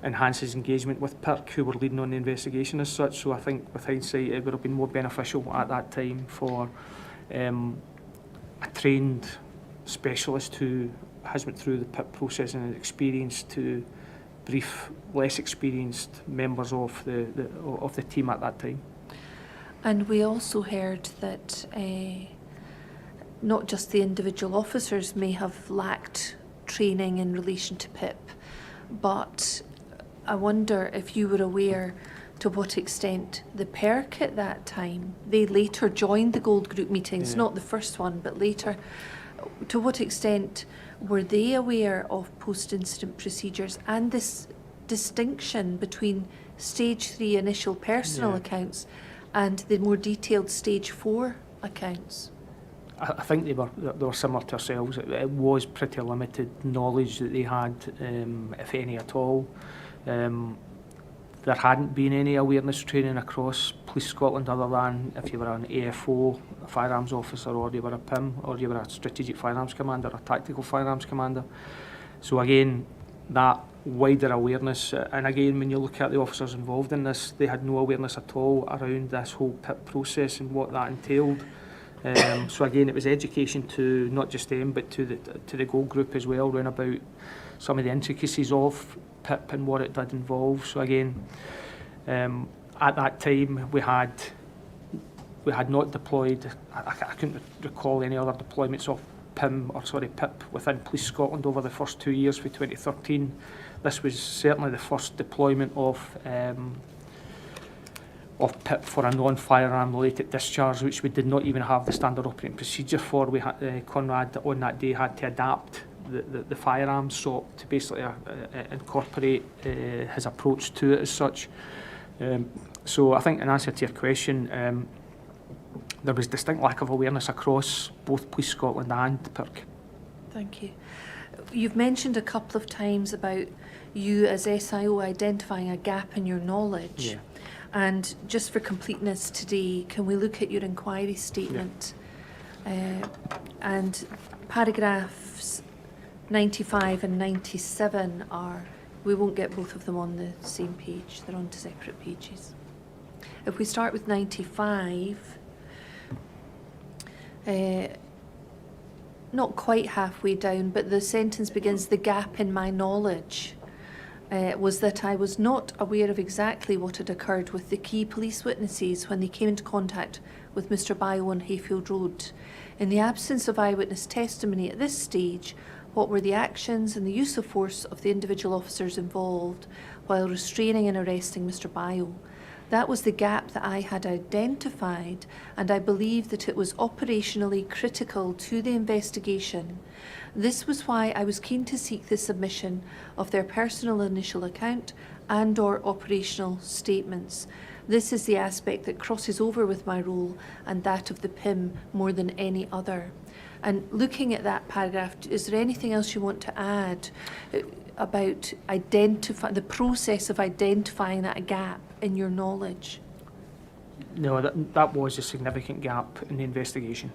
enhance his engagement with PIRC, who were leading on the investigation as such. So I think with hindsight it would have been more beneficial at that time for a trained specialist who has went through the PIP process and is experienced to brief less experienced members of the team at that time. And we also heard that not just the individual officers may have lacked training in relation to PIP, but I wonder if you were aware to what extent the PERC at that time, they later joined the Gold Group meetings, not the first one, but later, to what extent were they aware of post-incident procedures and this distinction between Stage 3 initial personal accounts and the more detailed Stage 4 accounts? I think they were similar to ourselves. It was pretty limited knowledge that they had, if any at all. There hadn't been any awareness training across Police Scotland other than if you were an AFO, a firearms officer, or you were a PIM, or you were a strategic firearms commander, a tactical firearms commander. So again, that wider awareness, and again, when you look at the officers involved in this, they had no awareness at all around this whole PIP process and what that entailed. So again, it was education to not just them, but to the Gold Group as well, around about some of the intricacies of PIP and what it did involve. So again, at that time we had not deployed. I couldn't recall any other deployments of PIP within Police Scotland over the first 2 years for 2013. This was certainly the first deployment of PIP for a non-firearm related discharge, which we did not even have the standard operating procedure for. We had, Conrad on that day had to adapt the firearms Supt to basically incorporate his approach to it as such. So I think in answer to your question, there was distinct lack of awareness across both Police Scotland and PIRC. Thank you. You've mentioned a couple of times about you as SIO identifying a gap in your knowledge. Yeah. And just for completeness today, can we look at your inquiry statement? And paragraphs 95 and 97 are, we won't get both of them on the same page, they're on separate pages. If we start with 95, not quite halfway down, but the sentence begins, the gap in my knowledge was that I was not aware of exactly what had occurred with the key police witnesses when they came into contact with Mr. Bio on Hayfield Road. In the absence of eyewitness testimony at this stage, what were the actions and the use of force of the individual officers involved while restraining and arresting Mr. Bio? That was the gap that I had identified, and I believe that it was operationally critical to the investigation. This was why I was keen to seek the submission of their personal initial account and/or operational statements. This is the aspect that crosses over with my role and that of the PIM more than any other. And looking at that paragraph, is there anything else you want to add about the process of identifying that gap in your knowledge? No, that was a significant gap in the investigation.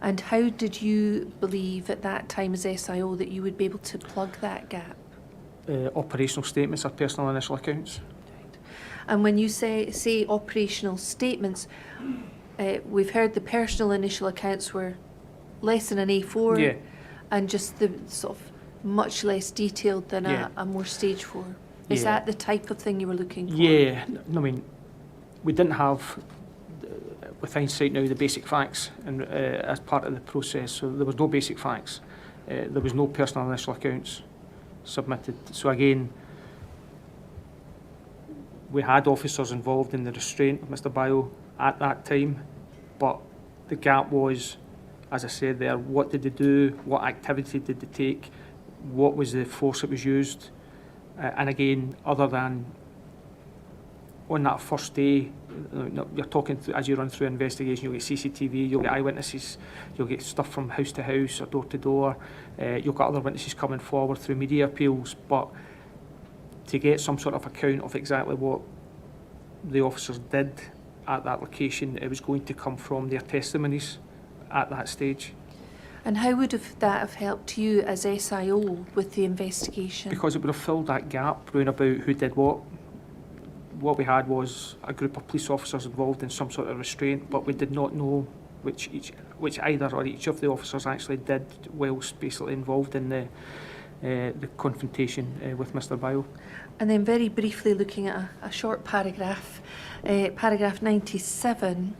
And how did you believe at that time as SIO that you would be able to plug that gap? Operational statements or personal initial accounts. Right. And when you say operational statements, we've heard the personal initial accounts were less than an A4 and just the sort of much less detailed than a more Stage 4. Is that the type of thing you were looking for? Yeah, I mean, we didn't have, with hindsight now, the basic facts and, as part of the process, so there was no basic facts. There was no personal initial accounts submitted. So again, we had officers involved in the restraint of Mr. Bio at that time, but the gap was, as I said there, what did they do, what activity did they take, what was the force that was used, and again, other than on that first day, you're talking as you run through an investigation, you'll get CCTV, you'll get eyewitnesses, you'll get stuff from house to house or door to door, you'll get other witnesses coming forward through media appeals, but to get some sort of account of exactly what the officers did at that location, it was going to come from their testimonies at that stage. And how would that have helped you as SIO with the investigation? Because it would have filled that gap round about who did what. What we had was a group of police officers involved in some sort of restraint, but we did not know which either or each of the officers actually did whilst basically involved in the confrontation with Mr. Bio. And then very briefly looking at a short paragraph, paragraph 97,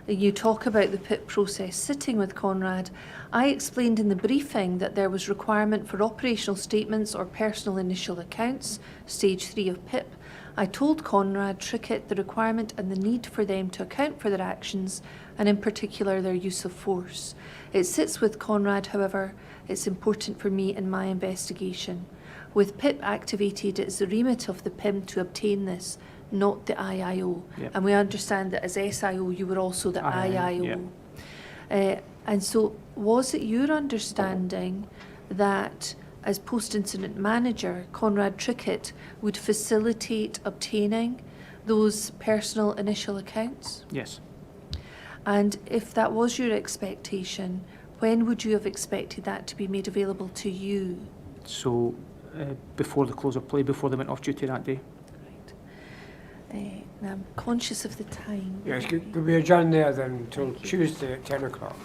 you talk about the PIP process. Sitting with Conrad, I explained in the briefing that there was requirement for operational statements or personal initial accounts, stage 3 of PIP. I told Conrad, Trickett the requirement and the need for them to account for their actions, and in particular their use of force. It sits with Conrad, however, it's important for me in my investigation. With PIP activated, it's the remit of the PIM to obtain this, not the IIO. Yep. And we understand that as SIO, you were also the IIO. Yep. And so was it your understanding that as post-incident manager, Conrad Trickett would facilitate obtaining those personal initial accounts? Yes. And if that was your expectation, when would you have expected that to be made available to you? So before the close of play, before they went off duty that day. Now I'm conscious of the time. Yes, could we adjourn there then until Tuesday at 10 o'clock?